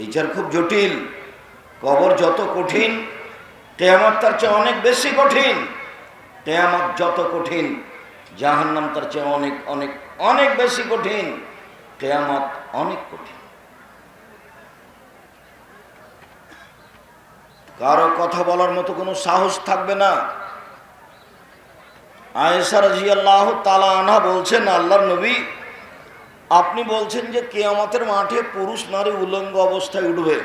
বিচার খুব জটিল। কবর যত কঠিন, কিয়ামত তার চেয়ে অনেক বেশি কঠিন। কিয়ামত যত কঠিন, জাহান্নাম তার চেয়ে অনেক অনেক অনেক বেশি কঠিন। কিয়ামত অনেক কঠিন। কারো কথা বলার মতো কোনো সাহস থাকবে না। আয়েশা রাদিয়াল্লাহু তাআলা আনহা বলছেন, আল্লাহর নবী, আপনি বলছেন যে কিয়ামতের মাঠে পুরুষ নারী উলঙ্গ অবস্থায় উঠবে,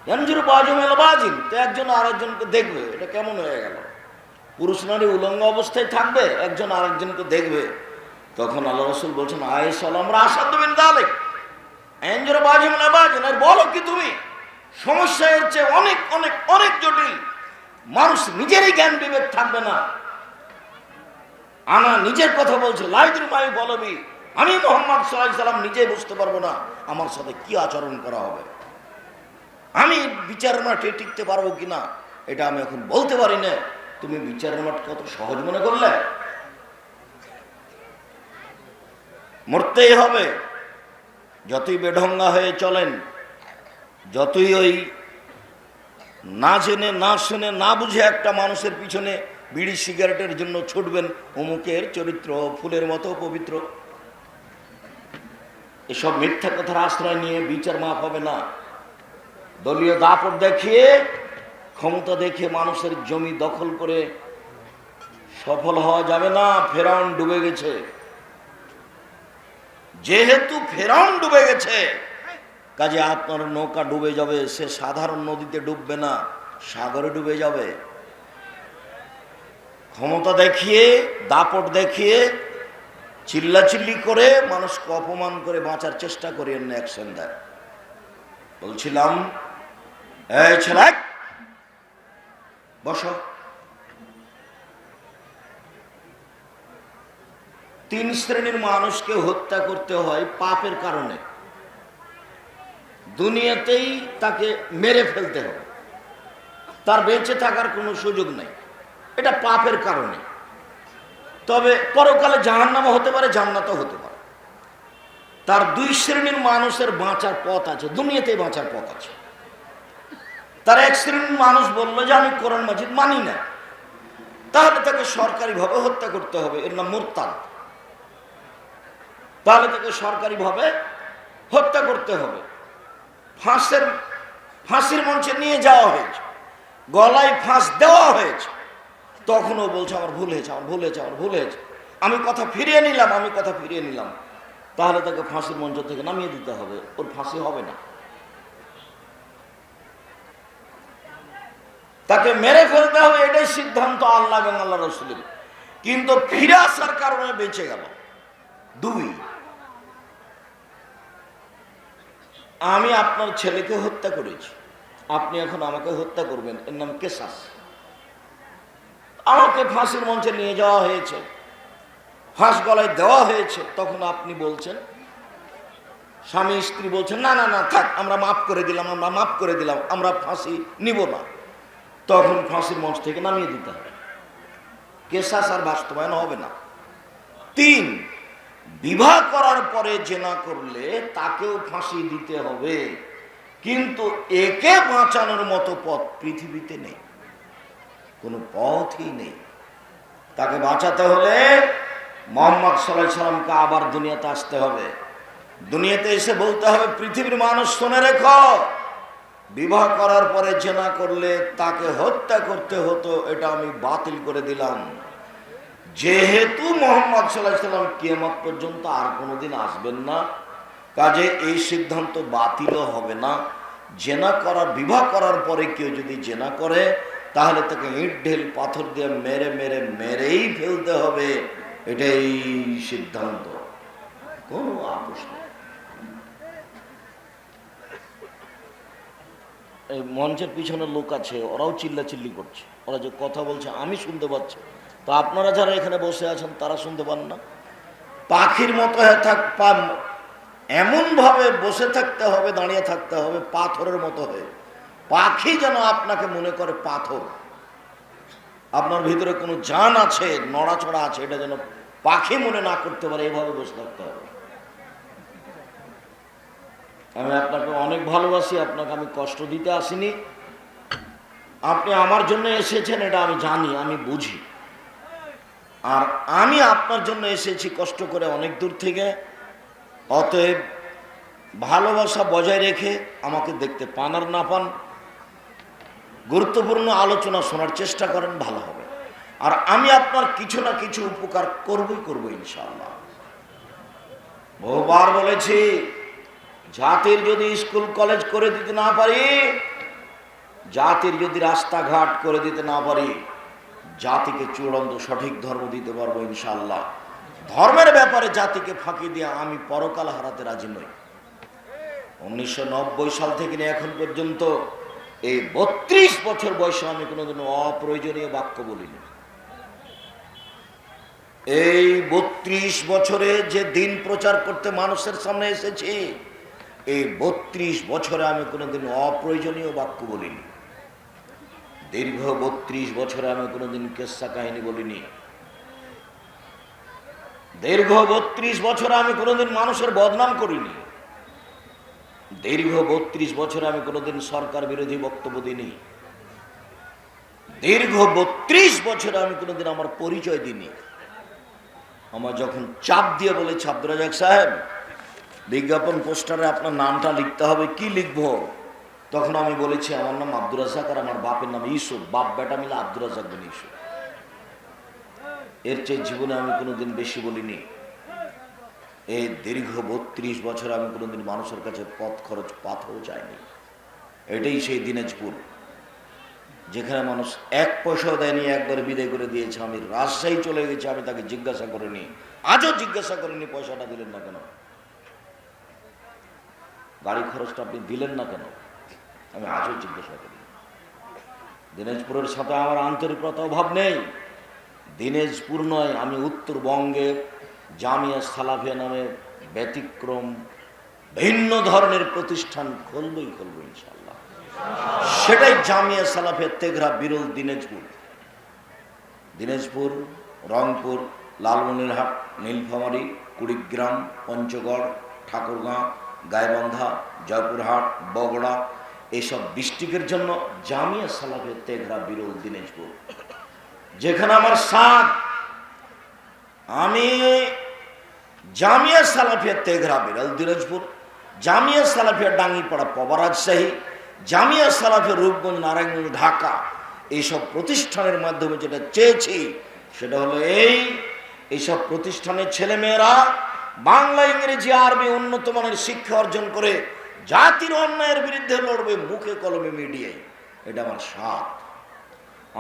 ইয়ানজুরু বাযুহুম ইলা বাযিন, তো একজন আরেকজনকে দেখবে। এটা কেমন হয়ে গেল? পুরুষ নারী উলঙ্গ অবস্থায় থাকবে, একজন আরেকজনকে দেখবে। তখন আল্লাহ রাসূল বলছেন, আয়েশা আমরা আসাদু মিন যালিক, ইয়ানজুরু বাযুহুম ইলা বাযিন, আর বলো কি তুমি? সমস্যা এর চেয়ে অনেক অনেক অনেক জটিল। মানুষ নিজেরই জ্ঞান বিবেক থাকবে না। আনা নিজের কথা বলছে, লাইদুল মাই বলবি, আমি মুহাম্মদ সাল্লাল্লাহু আলাইহি সাল্লাম নিজে বুঝতে পারবো না আমার সাথে কি আচরণ করা হবে। আমি বিচারের মাঠে টিকতে পারবো কিনা এটা আমি এখন বলতে পারি না। তুমি বিচারের মাঠ কত সহজ মনে করলে? মরতেই হবে। যতই বেঢঙ্গা হয়ে চলেন, যতই ওই না জেনে না শুনে না বুঝে একটা মানুষের পিছনে বিড়ি সিগারেটের জন্য ছুটবেন, অমুকের চরিত্র ফুলের মতো পবিত্র, এসব মিথ্যা কথার আশ্রয় নিয়ে বিচার মাপ হবে না। দলীয় দাপট দেখিয়ে, ক্ষমতা দেখিয়ে মানুষের জমি দখল করে সফল হওয়া যাবে না। ফেরাউন ডুবে গেছে। যেহেতু ফেরাউন ডুবে গেছে, কাজে আপনার নৌকা ডুবে যাবে। সে সাধারণ নদীতে ডুববে না, সাগরে ডুবে যাবে। ক্ষমতা দেখিয়ে, দাপট দেখিয়ে, চিল্লাচিল্লি করে মানুষকে অপমান করে বাঁচার চেষ্টা করেন না, অ্যাকশন দেয়। বলছিলাম, এই ছেলে বসো। 3 শ্রেণীর মানুষকে হত্যা করতে হয় পাপের কারণে। দুনিয়াতেই তাকে মেরে ফেলতে হবে, তার বেঁচে থাকার কোনো সুযোগ নেই, এটা পাপের কারণে। তবে পরকালে জাহান্নামও হতে পারে, জান্নাতও হতে পারে। তার 2 শ্রেণীর মানুষের বাঁচার পথ আছে, দুনিয়াতেই বাঁচার পথ আছে। তার 1 শ্রেণীর মানুষ বললো যে আমি কোরআন মাজিদ মানি না, তাহলে তাকে সরকারিভাবে হত্যা করতে হবে, এর নাম মুরতাদ। তাহলে তাকে সরকারিভাবে হত্যা করতে হবে। ফাঁসির মঞ্চে নিয়ে যাওয়া হয়েছে, গলায় ফাঁস দেওয়া হয়েছে। তখনও বলছে আমার ভুল হয়েছে, আমার ভুল হয়েছে, আমার ভুল হয়েছে, আমি কথা ফিরিয়ে নিলাম, আমি কথা ফিরিয়ে নিলাম। তাহলে তাকে ফাঁসির মঞ্চ থেকে নামিয়ে দিতে হবে, ওর ফাঁসি হবে না, তাকে মেরে ফেলতে হবে। এটাই সিদ্ধান্ত আল্লাহ এবং আল্লাহ রাসূলের। কিন্তু ফিরে আসার কারণে বেঁচে গেল। 2, আমি আপনার ছেলেকে হত্যা করেছি, আপনি এখন আমাকে হত্যা করবেন, এর নাম কেসাস। আমাকে ফাঁসির মঞ্চে নিয়ে যাওয়া হয়েছে, ফাঁস গলায় দেওয়া হয়েছে। তখন আপনি বলছেন, স্বামী স্ত্রী বলছেন, না না না থাক, আমরা মাফ করে দিলাম, আমরা মাফ করে দিলাম, আমরা ফাঁসি নিব না। তখন ফাঁসির মঞ্চ থেকে নামিয়ে দিতে হবে, কেসাস আর বাস্তবায়ন হবে না। 3, বিবাহ করার পরে জেনা করলে তাকেও ফাঁসি দিতে হবে, কিন্তু একে বাঁচানোর মতো পথ পৃথিবীতে নেই, কোনো পথই নেই। তাকে বাঁচাতে হলে মুহাম্মদ সাল্লাল্লাহু আলাইহি সাল্লামকে আবার দুনিয়াতে আসতে হবে। দুনিয়াতে এসে বলতে হবে, পৃথিবীর মানুষ শুনে রেখো, বিবাহ করার পরে জেনা করলে তাকে হত্যা করতে হতো, এটা আমি বাতিল করে দিলাম। যেহেতু মুহাম্মদ সাল্লাল্লাহু আলাইহি সাল্লাম কিয়ামত পর্যন্ত আর কোনোদিন আসবেন না, কাজে এই সিদ্ধান্ত বাতিলও হবে না। জেনা করার, বিবাহ করার পরে কেউ যদি জেনা করে, তাহলে তাকে ইট ঢেল পাথর দিয়ে মেরে মেরে মেরেই ফেলতে হবে, এটাই সিদ্ধান্ত, কোনো আপোষ নেই। এই মঞ্চের পিছনে লোক আছে, ওরাও চিল্লাচিল্লি করছে, ওরা যে কথা বলছে আমি শুনতে পাচ্ছি, তো আপনারা যারা এখানে বসে আছেন তারা শুনতে পান না? পাখির মতো এমন ভাবে বসে থাকতে হবে, দাঁড়িয়ে থাকতে হবে পাথরের মতো হয়ে। পাখি যেন আপনাকে মনে করে পাথর, আপনার ভিতরে কোনো জান আছে, নড়াচড়া আছে, এটা যেন পাখি মনে না করতে পারে, এভাবে বসে থাকতে হবে। আমি আপনাকে অনেক ভালোবাসি, আপনাকে আমি কষ্ট দিতে আসিনি। আপনি আমার জন্য এসেছেন এটা আমি জানি, আমি বুঝি। আর আমি আপনার জন্য এসেছি কষ্ট করে অনেক দূর থেকে। অতএব ভালোবাসা বজায় রেখে আমাকে দেখতে পান আর না পান, গুরুত্বপূর্ণ আলোচনা শোনার চেষ্টা করেন, ভালো হবে। আর আমি আপনার কিছু না কিছু উপকার করবই ইনশাআল্লাহ। বহুবার বলেছি, জাতির যদি স্কুল কলেজ করে দিতে না পারি, জাতির যদি রাস্তাঘাট করে দিতে না পারি, জাতিকে চূড়ান্ত সঠিক ধর্ম দিতে পারবো ইনশাআল্লাহ। ধর্মের ব্যাপারে জাতিকে ফাঁকি দিয়ে আমি পরকাল হারাতে রাজি নই। 1990 সাল থেকে নিয়ে এখন পর্যন্ত এই 32 বছর বয়সে আমি কোনোদিনও অপ্রয়োজনীয় বাক্য বলিনি। এই 32 বছরে যে দিন প্রচার করতে মানুষের সামনে এসেছি, এই 32 বছরে আমি কোনোদিন অপ্রয়োজনীয় বাক্য বলিনি। দীর্ঘ 32 বছরে আমি কোনোদিন কেসা কাহিনী বলিনি। দীর্ঘ 32 বছরে আমি কোনোদিন মানুষের বদনাম করিনি। দীর্ঘ 32 বছরে আমি কোনোদিন সরকার বিরোধী বক্তব্য দিইনি। দীর্ঘ 32 বছরে আমি কোনোদিন আমার পরিচয় দিইনি। আমার যখন চাপ দিয়ে বলেছে, আব্দুর রাজ্জাক সাহেব বিজ্ঞাপন পোস্টারে আপনার নামটা লিখতে হবে, কি লিখবো? তখন আমি বলেছি আমার নাম আব্দুর রাজ্জাক আর আমার বাপের নাম ইউসুফ, বাপ বেটা মিলে আব্দুর রাজ্জাক বিন ইউসুফ। এর চেয়ে জীবনে আমি কোনোদিন বেশি বলিনি। এই দীর্ঘ 32 বছর আমি কোনোদিন মানুষের কাছে পথ খরচ পাথও চাইনি। এটাই সেই দিনাজপুর যেখানে মানুষ 1 পয়সাও দেয়নি, একবার বিদায় করে দিয়েছে। আমি রাজশাহী চলে গেছি, আমি তাকে জিজ্ঞাসা করিনি, আজও জিজ্ঞাসা করিনি পয়সাটা দিলেন না কেন, গাড়ি খরচটা আপনি দিলেন না কেন, আমি আজও জিজ্ঞাসা করি। দিনাজপুরের সাথে আমার আন্তরিকতা অভাব নেই। দিনাজপুর নয়, আমি উত্তরবঙ্গে জামিয়া সালাফিয়া নামে ব্যতিক্রম ভিন্ন ধরনের প্রতিষ্ঠান খুলবই ইনশাআল্লাহ। সেটাই জামিয়া সালাফিয়া তেঘরা বিরল দিনাজপুর। দিনাজপুর, রংপুর, লালমনিরহাট, নীলফামারী, কুড়িগ্রাম, পঞ্চগড়, ঠাকুরগাঁ, গাইবান্ধা, জয়পুরহাট, বগুড়া এইসব ডিস্ট্রিক্টের জন্য জামিয়া সালাফিয়া তেঘরা বিরল দিনাজপুর। যেখানে আমার সাথ, আমি জামিয়া সালাফিয়া তেঘরা বিরল দিনাজপুর, জামিয়া সালাফিয়া ডাঙ্গিপাড়া পবা রাজশাহী, জামিয়া সালাফিয়া রূপগঞ্জ নারায়ণগঞ্জ ঢাকা, এইসব প্রতিষ্ঠানের মাধ্যমে যেটা চেয়েছি সেটা হলো এইসব প্রতিষ্ঠানের ছেলেমেয়েরা বাংলা, ইংরেজি, আরবি উন্নত মানের শিক্ষা অর্জন করে জাতির অন্যায়ের বিরুদ্ধে লড়বে মুখে কলমে মিডিয়ায়। এটা আমার স্বাদ।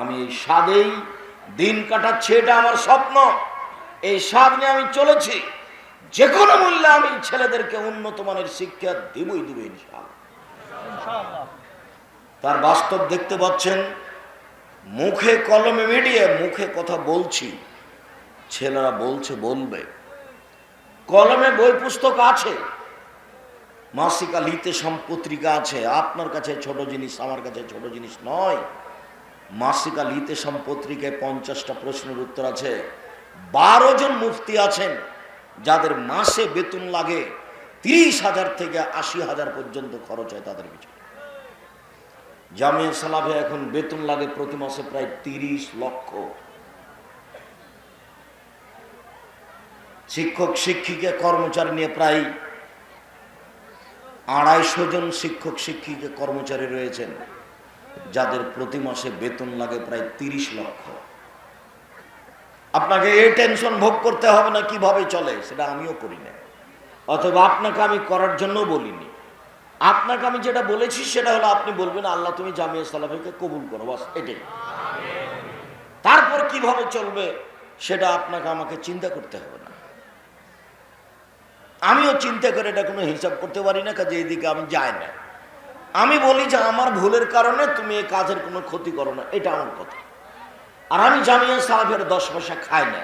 আমি এই স্বাদেই দিন কাটাচ্ছি, এটা আমার স্বপ্ন। এই স্বাদ নিয়ে আমি চলেছি। যে কোনো মূল্যে আমি ছেলেদেরকে উন্নত মানের শিক্ষা দিবই ইনশাআল্লাহ। তার বাস্তব দেখতে পাচ্ছেন। মুখে কলমে মিডিয়া, মুখে কথা বলছি, ছেলেরা বলছে বলবে। কলমে বই পুস্তক আছে, মাসিকা লিতে সম্পত্রিকা আছে। আপনার কাছে ছোট জিনিস, আমার কাছে ছোট জিনিস নয়। মাসিকা লিতে সম্পত্রিকায় 50টা প্রশ্নের উত্তর আছে। 12 জন মুফতি আছেন যাদের মাসে বেতন লাগে 30,000 থেকে 80,000 পর্যন্ত খরচ হয় তাদের পিছনে। জামিয়া সালাফিয়া এখন বেতন লাগে প্রতি মাসে প্রায় 30 লক্ষ। শিক্ষক শিক্ষিকা কর্মচারী নিয়ে প্রায় 250 জন শিক্ষক শিক্ষিকা কর্মচারী রয়েছেন যাদের প্রতি মাসে বেতন লাগে প্রায় 30 লক্ষ। আপনাকে এই টেনশন ভোগ করতে হবে না কিভাবে চলে, সেটা আমিও করি না, অথবা আপনাকে আমি করার জন্য বলিনি। আপনাকে আমি যেটা বলেছি সেটা হলো আপনি বলবেন আল্লাহ তুমি জামিয়া সালাফিয়াকে কবুল করো, বাস এটাই। তারপর কিভাবে চলবে সেটা আপনাকে আমাকে চিন্তা করতে হবে না। আমিও চিন্তা করে এটা কোনো হিসাব করতে পারি না, কাজে এইদিকে আমি যাই না। আমি বলি যে আমার ভুলের কারণে তুমি এই কাজের কোনো ক্ষতি করো না, এটা আমার কথা। আর আমি জামিয়া সালাফিয়ার 10 পয়সা খাই না,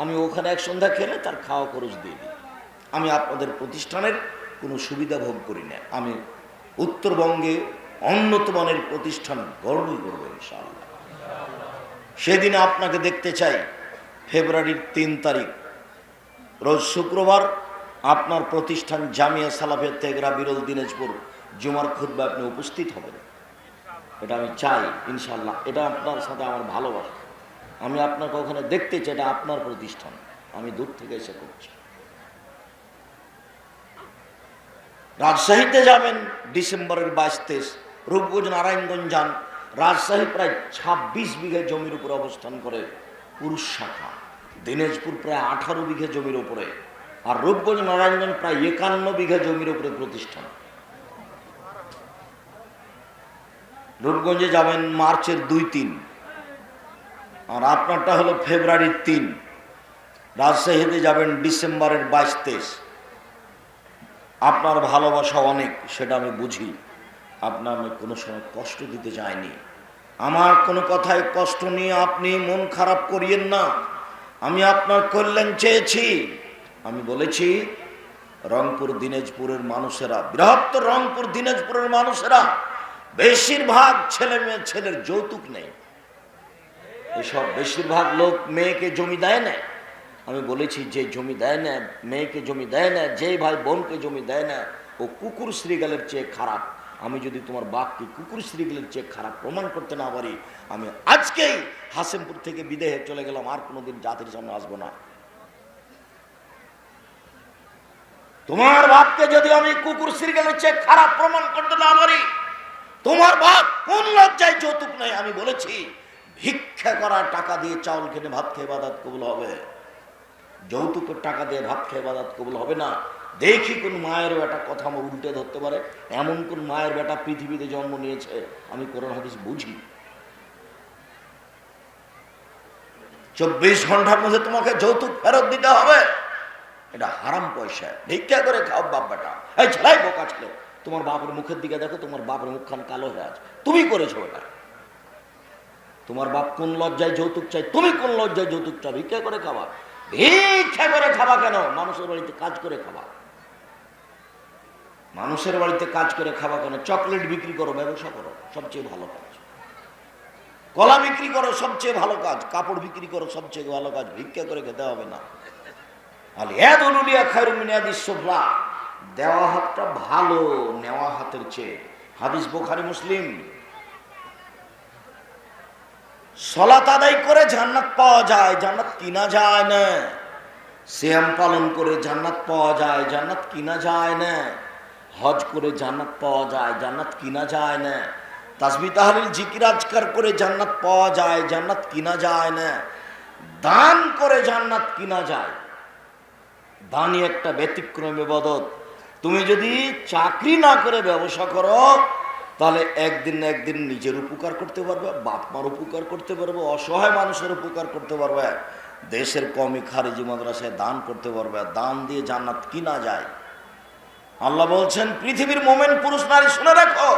আমি ওখানে এক সন্ধ্যা খেলে তার খাওয়া খরচ দিয়ে দিই। আমি আপনাদের প্রতিষ্ঠানের কোনো সুবিধা ভোগ করি না। আমি উত্তরবঙ্গে উন্নত মানের প্রতিষ্ঠান গড়বই করবো ইনশাআল্লাহ। সেদিনে আপনাকে দেখতে চাই ফেব্রুয়ারির 3 তারিখ রোজ শুক্রবার আপনার প্রতিষ্ঠান জামিয়া সালাফিয়া তেগরা বিরল দিনাজপুর জুমার খুতবায় আপনি উপস্থিত হবেন, এটা আমি চাই ইনশাল্লাহ। এটা আপনার সাথে আমার ভালোবাসা, আমি আপনাকে ওখানে দেখতে চাই, এটা আপনার প্রতিষ্ঠান, আমি দূর থেকে এসে করছি। রাজশাহীতে যাবেন ডিসেম্বরের 22-23, রূপগঞ্জ নারায়ণগঞ্জ যান। রাজশাহী প্রায় 26 বিঘা জমির উপরে অবস্থান করে পুরুষ শাখা, দিনাজপুর প্রায় 18 বিঘা জমির উপরে, আর রূপগঞ্জ নারায়ণগঞ্জ প্রায় 51 বিঘা জমির উপরে প্রতিষ্ঠান। রূপগঞ্জে যাবেন মার্চের 2-3, আর আপনারটা হলো ফেব্রুয়ারির 3। রাজশাহীতে যাবেন ডিসেম্বরের 22-23। আপনার ভালোবাসা অনেক, সেটা আমি বুঝি, আপনার আমি কোনো সময় কষ্ট দিতে চাইনি। আমার কোনো কথায় কষ্ট নিয়ে আপনি মন খারাপ করিয়েন না, আমি আপনার কল্যাণ চেয়েছি। আমি বলেছি রংপুর দিনাজপুরের মানুষেরা, বৃহত্তর রংপুর দিনাজপুরের মানুষেরা বেশিরভাগ ছেলে মেয়ে, ছেলের যৌতুক নেই। এসব বেশিরভাগ লোক মেয়েকে জমি দেয় না। আমি বলেছি যে জমি দেয় না, মেয়েকে জমি দেয় না, যে ভাই বোনকে জমি দেয় না, ও কুকুর শ্রীগালের চেয়ে খারাপ। আমি যদি তোমার বাপকে কুকুর শ্রীগালের চেয়ে খারাপ প্রমাণ করতে না পারি, আমি আজকেই হাসেমপুর থেকে বিদেহে চলে গেলাম, আর কোনোদিন জাতির সামনে আসবো না। তোমার বাপকে যদি আমি কুকুর শ্রীগালের চেয়ে খারাপ প্রমাণ করতে না পারি, তোমার বাপ কোন লজ্জায় যৌতুক নেই। আমি বলেছি ভিক্ষা করা টাকা দিয়ে চাউল কিনে ভাত খেয়ে ইবাদত কবুল হবে, যৌতুকের টাকা দিয়ে ভাত খেয়ে ইবাদত কবুল হবে না। দেখি কোন মায়ের বেটা কথা আমার উল্টে ধরতে পারে, এমন কোন মায়ের বেটা পৃথিবীতে জন্ম নিয়েছে, আমি কোরআন হাদিস বুঝি। 24 ঘন্টার মধ্যে তোমাকে যৌতুক ফেরত দিতে হবে, এটা হারাম পয়সা, ভিক্ষা করে খাও বাপ বেটা। এই ছেলাই বোকা ছেলে, তোমার বাপের মুখের দিকে দেখো, তোমার বাপের মুখখান কালো হয়ে আছে, তুমি করেছো এটা। তোমার বাপ কোন লজ্জায় যৌতুক চাই, তুমি কোন লজ্জায় যৌতুক চাও? ভিক্ষা করে খাবা। ভিক্ষা করে খাবা কেন? মানুষের বাড়িতে কাজ করে খাবা। মানুষের বাড়িতে কাজ করে খাবা কেন? চকলেট বিক্রি করো, ব্যবসা করো, সবচেয়ে ভালো কাজ। কলা বিক্রি করো, সবচেয়ে ভালো কাজ। কাপড় বিক্রি করো, সবচেয়ে ভালো কাজ। ভিক্ষা করে খেতে হবে না। দেওয়া হাতটা ভালো নেওয়া হাতের চেয়ে। হাদিস বুখারী মুসলিম। সালাত আদায় করে জান্নাত পাওয়া যায়, জান্নাত কিনা যায় না। সিয়াম পালন করে জান্নাত পাওয়া যায়, জান্নাত কিনা যায় না। হজ করে জান্নাত পাওয়া যায়, জান্নাত কিনা যায় না। তাসবিহ তাহলিল জিকির আজকার করে জান্নাত পাওয়া যায়, জান্নাত কিনা যায় না। দান করে জান্নাত কিনা যায়। দানই একটা ব্যতিক্রম ইবাদত। তুমি যদি চাকরি না করে ব্যবসা করো, তাহলে একদিন না একদিন নিজের উপকার করতে পারবে, বাপ মার উপকার করতে পারবে, অসহায় মানুষের উপকার করতে পারবে, দেশের কওমি খারিজি মাদ্রাসায় দান করতে পারবে। দান দিয়ে জান্নাত কিনা যায়। আল্লাহ বলছেন পৃথিবীর মোমেন পুরুষ নারী শুনে রাখো,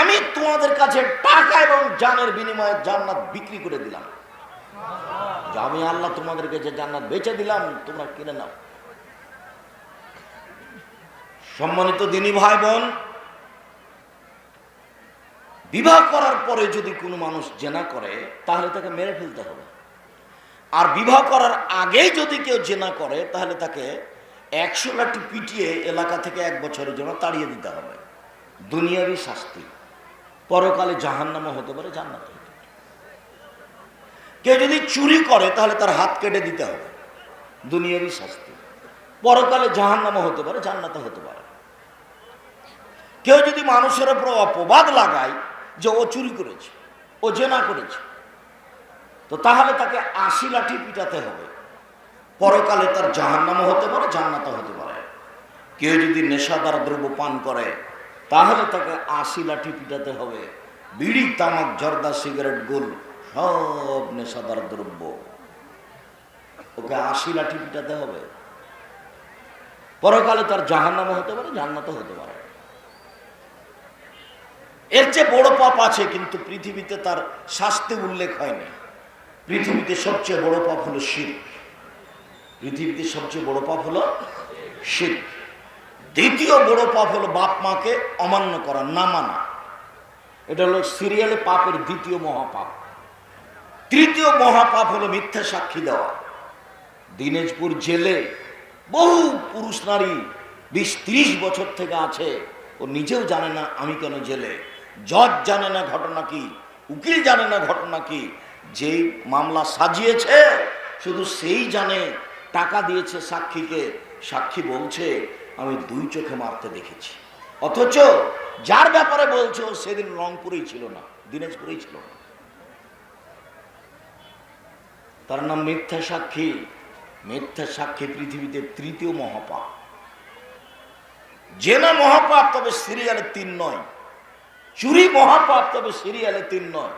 আমি তোমাদের কাছে টাকা এবং জানের বিনিময়ে জান্নাত বিক্রি করে দিলাম। আমি আল্লাহ তোমাদেরকে যে জান্নাত বেচে দিলাম, তোমরা কিনে নাও। সম্মানিত দিনী ভাই বোন, বিবাহ করার পরে যদি কোনো মানুষ জেনা করে, তাহলে তাকে মেরে ফেলতে হবে। আর বিবাহ করার আগেই যদি কেউ জেনা করে, তাহলে তাকে 100 লাঠি পিটিয়ে এলাকা থেকে 1 বছরের জন্য তাড়িয়ে দিতে হবে। দুনিয়াবি শাস্তি, পরকালে জাহান্নামও হতে পারে, জান্নাত হতে পারে। কেউ যদি চুরি করে, তাহলে তার হাত কেটে দিতে হবে, দুনিয়াবি শাস্তি। পরকালে জাহান্নামও হতে পারে, জান্নাত হতে পারে। কেউ যদি মানুষের উপর অপবাদ লাগায় যে ও চুরি করেছে, ও জেনা করেছে, তো তাহলে তাকে 80 লাঠি পিটাতে হবে। পরকালে তার জাহান্নামও হতে পারে, জান্নাতও হতে পারে। কেউ যদি নেশাদার দ্রব্য পান করে, তাহলে তাকে 80 লাঠি পিটাতে হবে। বিড়ি, তামাক, জর্দা, সিগারেট, গোল সব নেশাদার দ্রব্য, ওকে 80 লাঠি পিটাতে হবে। পরকালে তার জাহান্নামও হতে পারে, জান্নাতও হতে পারে। এর চেয়ে বড় পাপ আছে, কিন্তু পৃথিবীতে তার শাস্তি উল্লেখ হয়নি। পৃথিবীতে সবচেয়ে বড় পাপ হলো শিরক। পৃথিবীতে সবচেয়ে বড় পাপ হলো শিরক। দ্বিতীয় বড় পাপ হলো বাপ মাকে অমান্য করা, না মানা। এটা হলো সিরিয়ালে পাপের দ্বিতীয় মহাপাপ। তৃতীয় মহাপাপ হলো মিথ্যা সাক্ষী দেওয়া। দিনাজপুর জেলে বহু পুরুষ নারী 20-30 বছর থেকে আছে, ও নিজেও জানে না আমি কেন জেলে, জজ জানে না ঘটনা কি, উকিল জানে না ঘটনা কি, যেই মামলা সাজিয়েছে শুধু সেই জানে। টাকা দিয়েছে সাক্ষীকে, সাক্ষী বলছে আমি 2 চোখে মারতে দেখেছি, অথচ যার ব্যাপারে বলছো সেদিন রংপুরেই ছিল না, দিনাজপুরেই ছিল না। তার নাম মিথ্যা সাক্ষী। মিথ্যা সাক্ষী পৃথিবীতে 3য় মহাপাপ। জেনা মহাপাপ, তবে সিরিয়ালে 3 নয়। চুরি মহাপাপ, তবে সিরিয়ালে 3 নয়।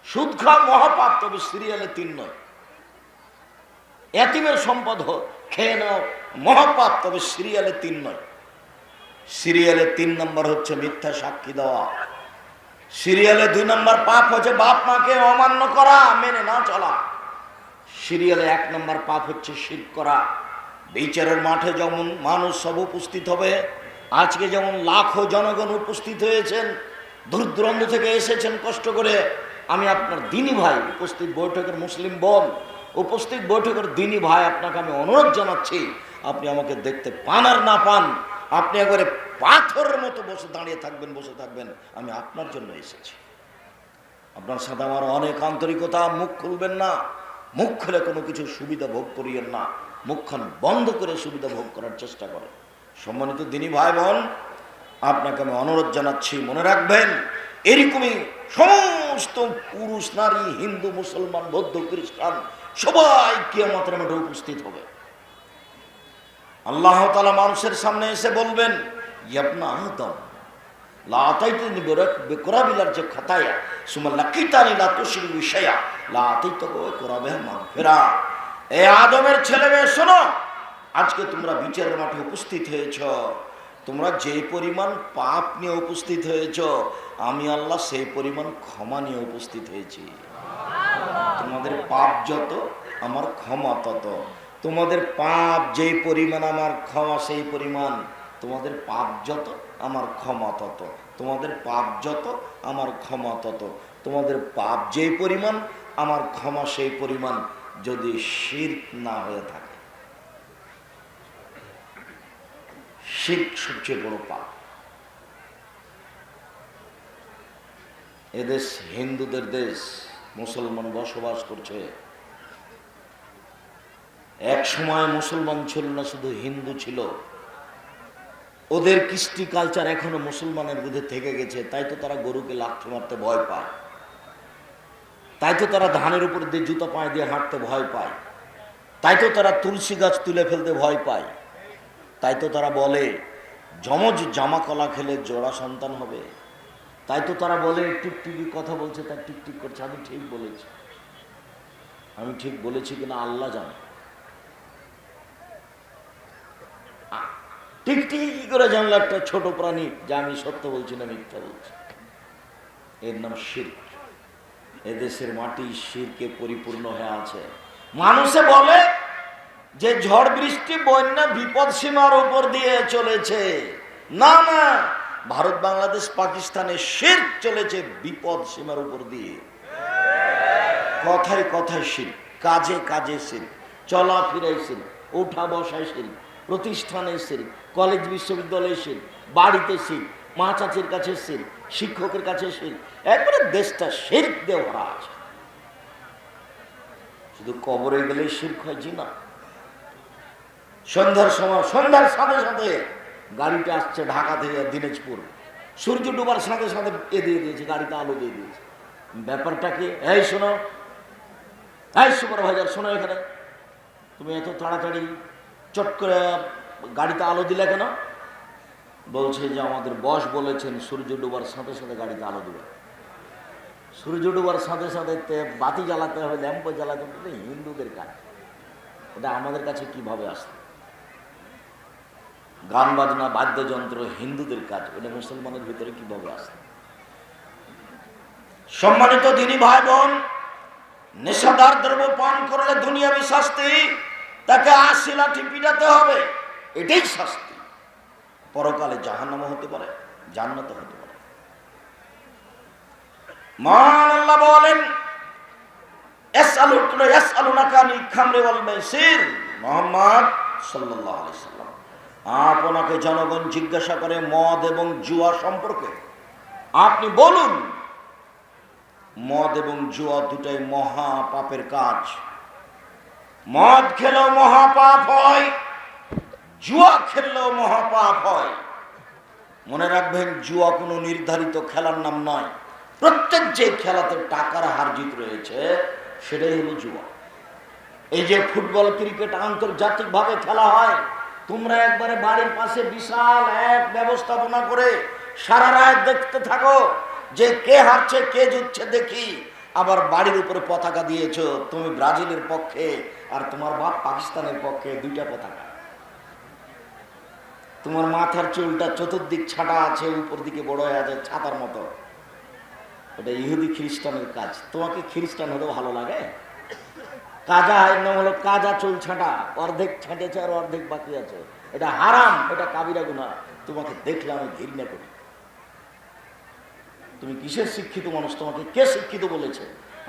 সুদ খাওয়া মহাপাপ, তবে সিরিয়ালে 3 নয়। এতিমের সম্পদ খেয়ে নাও মহাপাপ, তবে সিরিয়ালে 3 নয়। সিরিয়ালে 3 নম্বর হচ্ছে মিথ্যা সাক্ষী দেওয়া। সিরিয়ালে 2 নম্বর পাপ হচ্ছে বাপ মাকে অমান্য করা, মেনে না চলা। সিরিয়ালে 1 নম্বর পাপ হচ্ছে শিরক করা। বিচারের মাঠে যেমন মানুষ সব উপস্থিত হবে, আজকে যেমন লাখো জনগণ উপস্থিত হয়েছেন, দূর দূরান্ত থেকে এসেছেন কষ্ট করে। আমি আপনার দিনী ভাই, উপস্থিত বৈঠকের মুসলিম বোন, উপস্থিত বৈঠকের দিনী ভাই, আপনাকে আমি অনুরোধ জানাচ্ছি, আপনি আমাকে দেখতে পান আর না পান, আপনি একবারে পাথরের মতো বসে দাঁড়িয়ে থাকবেন, বসে থাকবেন। আমি আপনার জন্য এসেছি। আপনার সাথে আমার অনেক আন্তরিকতা। মুখ খুলবেন না, মুখ খুলে কোনো কিছু সুবিধা ভোগ করিয়েন না, মুখখান বন্ধ করে সুবিধা ভোগ করার চেষ্টা করেন। সম্মানিত দিনী ভাই বোন, আপনাকে আমি অনুরোধ জানাচ্ছি, মনে রাখবেন এরকমই সমস্ত পুরুষ নারী, হিন্দু মুসলমান বৌদ্ধ খ্রিস্টান সবাই কিয়ামতের মাঠে উপস্থিত হবে। আল্লাহ তাআলা মানুষের সামনে এসে বলবেন, ইবনা আদম লা আতাইতুনি বিকুরাবিলার যে খাতায়া সুমা লাকিতানি লা তুশরিকু শাইআ লা আতাইতুকা বিকুরাবিহা মাগফিরা। এ আদমের ছেলে মেয়ে শোনো, আজকে তোমরা বিচারের মাঠে উপস্থিত হয়েছ, তোমরা যে পরিমাণ পাপ নিয়ে উপস্থিত হয়েছ, আমি আল্লাহ সেই পরিমাণ ক্ষমা নিয়ে উপস্থিত হয়েছি। তোমাদের পাপ যত, আমার ক্ষমা তত। তোমাদের পাপ যেই পরিমাণ, আমার ক্ষমা সেই পরিমাণ। তোমাদের পাপ যত, আমার ক্ষমা তত। তোমাদের পাপ যত, আমার ক্ষমা তত। তোমাদের পাপ যেই পরিমাণ, আমার ক্ষমা সেই পরিমাণ, যদি শিরক না হয়ে থাকে। শিরক সবচেয়ে বড় পাপ। এদেশ হিন্দুদের দেশ, মুসলমান বসবাস করছে। এক সময় মুসলমান ছিল না, শুধু হিন্দু ছিল। ওদের কৃষ্টি কালচার এখনো মুসলমানের মধ্যে থেকে গেছে। তাই তো তারা গরুকে লাথি মারতে ভয় পায়, তাই তো তারা ধানের উপর দিয়ে জুতা পায়ে দিয়ে হাঁটতে ভয় পায়, তাই তো তারা তুলসী গাছ তুলে ফেলতে ভয় পায়, তাই তো তারা বলে যমজ জামা কলা খেলে জোড়া সন্তান হবে, তাই তো তারা বলে টিকটিকি কথা বলছে, তার টিকটিক করছে। আমি ঠিক বলেছি, আমি ঠিক বলেছি কিনা আল্লাহ জানে। টিকটিকি কি করে জানলো একটা ছোট প্রাণী যে আমি সত্য বলছি না মিথ্যা বলছি? এর নাম শিরক। এদেশের মাটি শিরকে পরিপূর্ণ হয়ে আছে। মানুষে বলে যে ঝড় বৃষ্টি বন্যা বিপদ সীমার উপর দিয়ে চলেছে। না না, ভারত বাংলাদেশ পাকিস্তানে শিরক চলেছে বিপদ সীমার উপর দিয়ে। কথায় কথায় শিরক, কাজে কাজে শিরক, চলাফেরায় শিরক, ওঠা বসায় শিরক, প্রতিষ্ঠানে শিরক, কলেজ বিশ্ববিদ্যালয়ে শিরক, বাড়িতে শিরক, মা চাচির কাছে শিরক, শিক্ষকের কাছে শিরক। একবারে দেশটা শিরক দিয়ে ভরা আছে। শুধু কবরে গেলে শিরক হয় জি না। সন্ধ্যার সময়, সন্ধ্যার সাথে সাথে গাড়িটা আসছে ঢাকা থেকে দিনাজপুর, সূর্য ডুবার সাথে সাথে দিয়ে দিয়েছে, গাড়িতে আলো দিয়ে দিয়েছে। ব্যাপারটা কি? এই শোনো, এই সুপারভাইজার শোনো, এখানে তুমি এত তাড়াতাড়ি চট করে গাড়িতে আলো দিলে কেন? বলছে যে আমাদের বস বলেছেন সূর্য ডুবার সাথে সাথে গাড়িতে আলো দেবে। সূর্য ডুবার সাথে সাথে বাতি জ্বালাতে হবে, ল্যাম্প জ্বালাতে হবে, হিন্দুদের কাজ। এটা আমাদের কাছে কিভাবে আসবে? গান বাজনা বাদ্যযন্ত্র হিন্দুদের কাজ, এটা মুসলমানের ভিতরে কিভাবে আসে? সম্মানিত দিনী ভাই বোন, নেশাদার দ্রব্য পান করলে দুনিয়াবী শাস্তি, তাকে 80 লাঠি পিটাতে হবে, এটাই শাস্তি। পরকালে জাহান্নাম হতে পারে, জান্নাত হতে পারে। মহান আল্লাহ বলেন, মুহাম্মদ সাল্লাল্লাহু আলাইহি সাল্লাম, আপনাকে জনগণ জিজ্ঞাসা করে মদ এবং জুয়া সম্পর্কে, আপনি বলুন মদ এবং জুয়া দুটাই মহা পাপের কাজ। মদ খেলেও মহাপাপ হয়, জুয়া খেললেও মহাপাপ হয়। মনে রাখবেন, জুয়া কোনো নির্ধারিত খেলার নাম নয়। প্রত্যেক যে খেলাতে টাকার হার জিত রয়েছে সেটাই হলো জুয়া। এই যে ফুটবল, ক্রিকেট আন্তর্জাতিকভাবে খেলা হয়, তোমরা একবারে বাড়ির পাশে বিশাল এক ব্যবস্থাপনা করে সারা রাত দেখতে থাকো যে কে হারছে কে জিতছে দেখি। আবার বাড়ির উপরে পতাকা দিয়েছো, তুমি ব্রাজিলের পক্ষে আর তোমার বাপ পাকিস্তানের পক্ষে, দুইটা পতাকা। তোমার মাথার চুলটা চতুর্দিক ছাটা আছে, উপর দিকে বড় হয়ে আছে ছাতার মতো। এটা ইহুদি খ্রিস্টানের কাজ। তোমাকে খ্রিস্টান হলেও ভালো লাগে? কাজা নাম হলো কাজা চুল ছাটা, অর্ধেক ছেঁটেছে আর অর্ধেক বাকি আছে। এটা হারাম, এটা কাবিরা গুনাহ। তোমাকে দেখলে আমি ঘৃণা করি। তুমি কিসের শিক্ষিত মানুষ? তোমাকে কে শিক্ষিত বলেছে?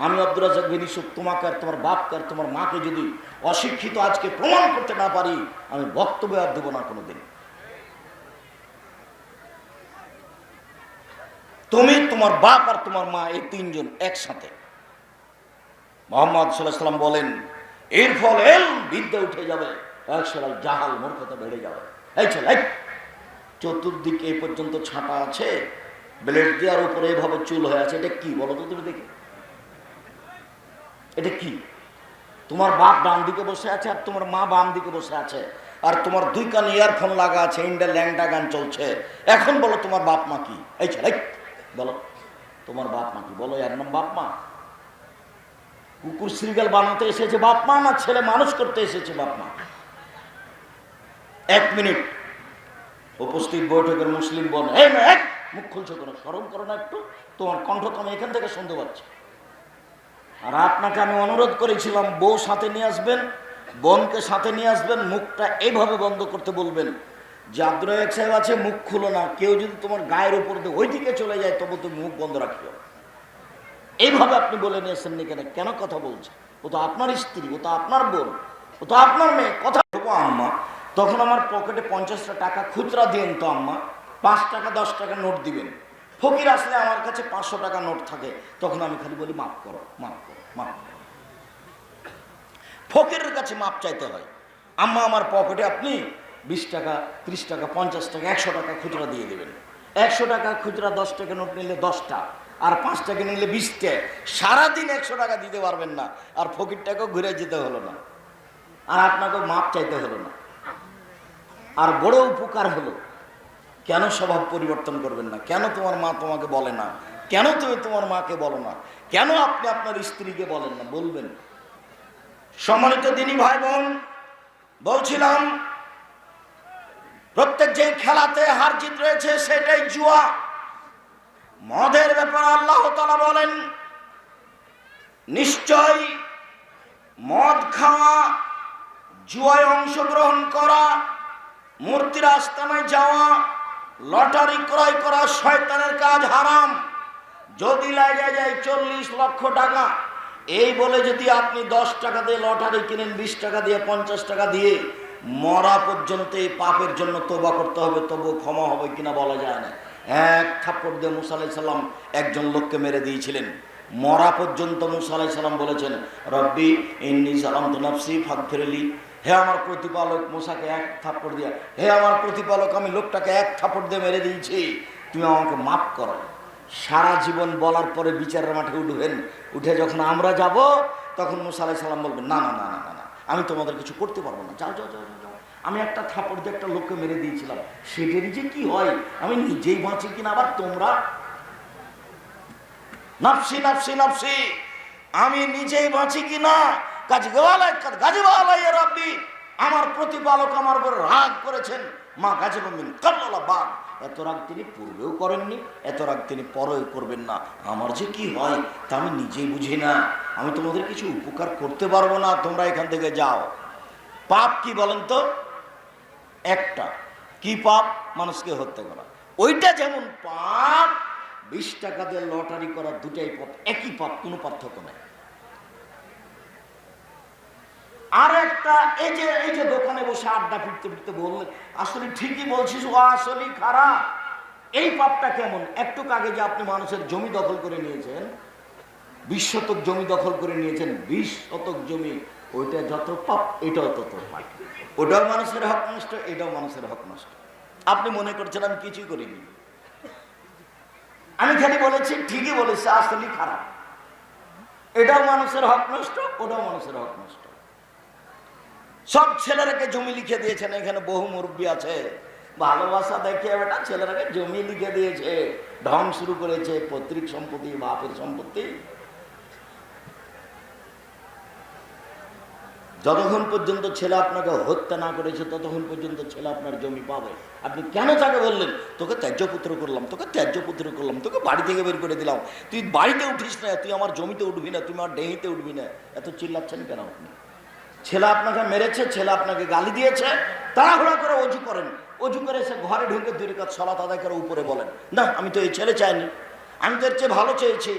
আমি আব্দুর রাজ্জাক বিন ইউসুফ তোমাকে আর তোমার বাপকে আর তোমার মাকে যদি অশিক্ষিত আজকে প্রমাণ করতে না পারি, আমি বক্তব্য আর দেবো না কোনোদিন। তুমি, তোমার বাপ আর তোমার মা, এই তিনজন একসাথে। মুহাম্মদ সাল্লাল্লাহু আলাইহি ওয়াসাল্লাম বলেন, এর ফল বিদ্যা উঠে যাবে, একসাল জাহাল মূর্খতা বেড়ে যাবে। এই ছেলে, চতুর্দিকে এই পর্যন্ত ছাটা আছে, ব্লেড দেওয়ার উপরে এভাবে চুল হয়ে আছে, এটা কি বলো তো তুমি দেখি? এটা কি? তোমার বাপ ডান দিকে বসে আছে আর তোমার মা বাম দিকে বসে আছে, আর তোমার দুই কানে ইয়ারফোন লাগা আছে, ইন্ডিয়া ল্যাংটা গান চলছে। এখন বলো তোমার বাপ মা কি? এই ছেলে বলো, তোমার বাপ মা কি? বলো, এর নাম বাপ মা? কুকুর শ্রীগাল বানাতে এসেছে বাপ মা, না ছেলে মানুষ করতে এসেছে বাপ মা? এক মিনিট, উপস্থিত বৈঠকের মুসলিম বোন, এই এক মুখ খুলছো কেন? শরম করো না একটু? তোমার কণ্ঠ তো আমি এখান থেকে শুনতে পাচ্ছি। আর আপনাকে আমি অনুরোধ করেছিলাম, বউ সাথে নিয়ে আসবেন, বোনকে সাথে নিয়ে আসবেন, মুখটা এইভাবে বন্ধ করতে বলবেন যে আব্দুর রাজ্জাক সাহেব আছে, মুখ খুলো না। কেউ যদি তোমার গায়ের উপর দিয়ে ওইদিকে চলে যায় তবু তুমি মুখ বন্ধ রাখিও। এইভাবে আপনি বলে নিয়েছেন নি কেন? কেন কথা বলছে? ও তো আপনার স্ত্রী, ও তো আপনার বোন, ও তো আপনার মেয়ে। কথা বলবো আম্মা, তখন আমার পকেটে 50টা টাকা খুচরা দিন তো আম্মা, 5 টাকা 10 টাকা নোট দিবেন। ফকির আসলে আমার কাছে 500 টাকা নোট থাকে, তখন আমি খালি বলি মাফ করো, মাফ করো, মাফ করো। ফকিরের কাছে মাপ চাইতে হয়। আম্মা, আমার পকেটে আপনি 20 টাকা 30 টাকা 50 টাকা 100 টাকা খুচরা দিয়ে দেবেন। 100 টাকা খুচরা 10 টাকা নোট নিলে 10টা, আর 5 টাকা নিলে 20টা। সারাদিন 100 টাকা দিতে পারবেন না, আর ফকিরটাকেও ঘুরে যেতে হলো না, আর আপনাকেও মাপ চাইতে হলো না। আর বড় উপকার হলো। কেন স্বভাব পরিবর্তন করবেন না? কেন তোমার মা তোমাকে বলে না? কেন তুমি তোমার মাকে বলো না? কেন আপনি আপনার স্ত্রীকে বলেন না? বলবেন। সম্মানিত দিনী ভাই বোন, বলছিলাম প্রত্যেক যে খেলাতে হার জিত রয়েছে সেটাই জুয়া। মদের ব্যাপারে আল্লাহ তাআলা বলেন, নিশ্চয় মদ খাওয়া, জুয়ায় অংশগ্রহণ করা, মূর্তির আস্তানায় যাওয়া, লটারি ক্রয় করা শয়তানের কাজ, হারাম। যদি লাগে যায় 40 লক্ষ টাকা, এই বলে যদি আপনি 10 টাকা দিয়ে লটারি কিনেন, 20 টাকা দিয়ে 50 টাকা দিয়ে, মরা পর্যন্ত এই পাপের জন্য তওবা করতে হবে, তবু ক্ষমা হবে কিনা বলা যায় না। এক থাপ্পড় দিয়ে মুসা আলাইহিস সালাম একজন লোককে মেরে দিয়েছিলেন। মরা পর্যন্ত মুসা আলাইহিস সালাম বলেছেন, রব্বি ইন্নী যালামতু নাফসি ফাগফিরলি। হে আমার প্রতিপালক, মুসাকে এক থাপ্পড় দিয়া, হে আমার প্রতিপালক, আমি লোকটাকে এক থাপ্পড় দিয়ে মেরে দিয়েছি, তুমি আমাকে মাফ করো। সারা জীবন বলার পরে বিচারের মাঠে উঠবেন, উঠে যখন আমরা যাব তখন মুসা আলাইহিস সালাম বলবেন, না না না না না, আমি তোমাদের কিছু করতে পারবো না, যাও যাও যাও যাও। আমি একটা থাপ্পড় দিয়ে একটা লোককে মেরে দিয়েছিলাম, সেটারই যে কি হয়, আমি নিজেই বাঁচি কিনা আবার তোমরা? নাফসি নাফসি নাফসি, আমি নিজেই বাঁচি কিনা। আমার প্রতিপালক আমার উপর রাগ করেছেন, মা গাজিবামিন কাল্লা বাগ। এত রাগ তিনি পূর্বেও করেননি, এত রাগ তিনি পরেও করবেন না। আমার যে কি হয় তা আমি নিজেই বুঝি না। আমি তোমাদের কিছু উপকার করতে পারবো না, তোমরা এখান থেকে যাও। পাপ কি বলেন তো? একটা কি পাপ? মানুষকে হত্যা করা। ওইটা যেমন পাপ, 20 টাকা দিয়ে লটারি করা, দুটাই পাপ, একই পাপ, কোনো পার্থক্য নাই। আর একটা পাপটা এই যে দোকানে বসে আড্ডা ফিরতে ফিরতে বললেন আসলে ঠিকই বলছিস, ও আসলে খারাপ। এই পাপটা কেমন? একটু আগে যে আপনি মানুষের জমি দখল করে নিয়েছেন, 20 শতক জমি দখল করে নিয়েছেন, 20 শতক জমি, ওইটা যত পাপ এটাও তত পাপ। ওটাও মানুষের হক নষ্ট, এটাও মানুষের হক নষ্ট। আপনি মনে করছেন আমি কিছুই করিনি, আমি খালি বলেছি ঠিকই বলেছে, আসলে খারাপ। এটাও মানুষের হক নষ্ট, ওটাও মানুষের হক নষ্ট। সব ছেলেরাকে জমি লিখে দিয়েছেন, এখানে বহু মুরব্বী আছে, ভালোবাসা দেখিয়ে বেটা ছেলেরাকে জমি লিখে দিয়েছে, ঢং শুরু করেছে, পৈতৃক সম্পত্তি, বাপের সম্পত্তি। যতক্ষণ পর্যন্ত ছেলে আপনাকে হত্যা না করেছে ততক্ষণ পর্যন্ত ছেলে আপনার জমি পাবে। আপনি কেন তাকে বললেন তোকে ত্যায্য পুত্র করলাম, তোকে ত্যায্য পুত্র করলাম, তোকে বাড়ি থেকে বের করে দিলাম, তুই বাড়িতে উঠিস না, তুই আমার জমিতে উঠবি না, তুই আমার ডেহিতে উঠবি না, এত চিল্লাচ্ছেন কেন আপনি? ছেলে আপনাকে মেরেছে, ছেলে আপনাকে গালি দিয়েছে, তাড়াহুড়া করে অজু করেন, অজু করে এসে ঘরে ঢুকে 2 রাকাত সালাত আদায় করে উপরে বলেন না আমি তো এই ছেলে চাইনি, আমি তো এর চেয়ে ভালো চেয়েছি,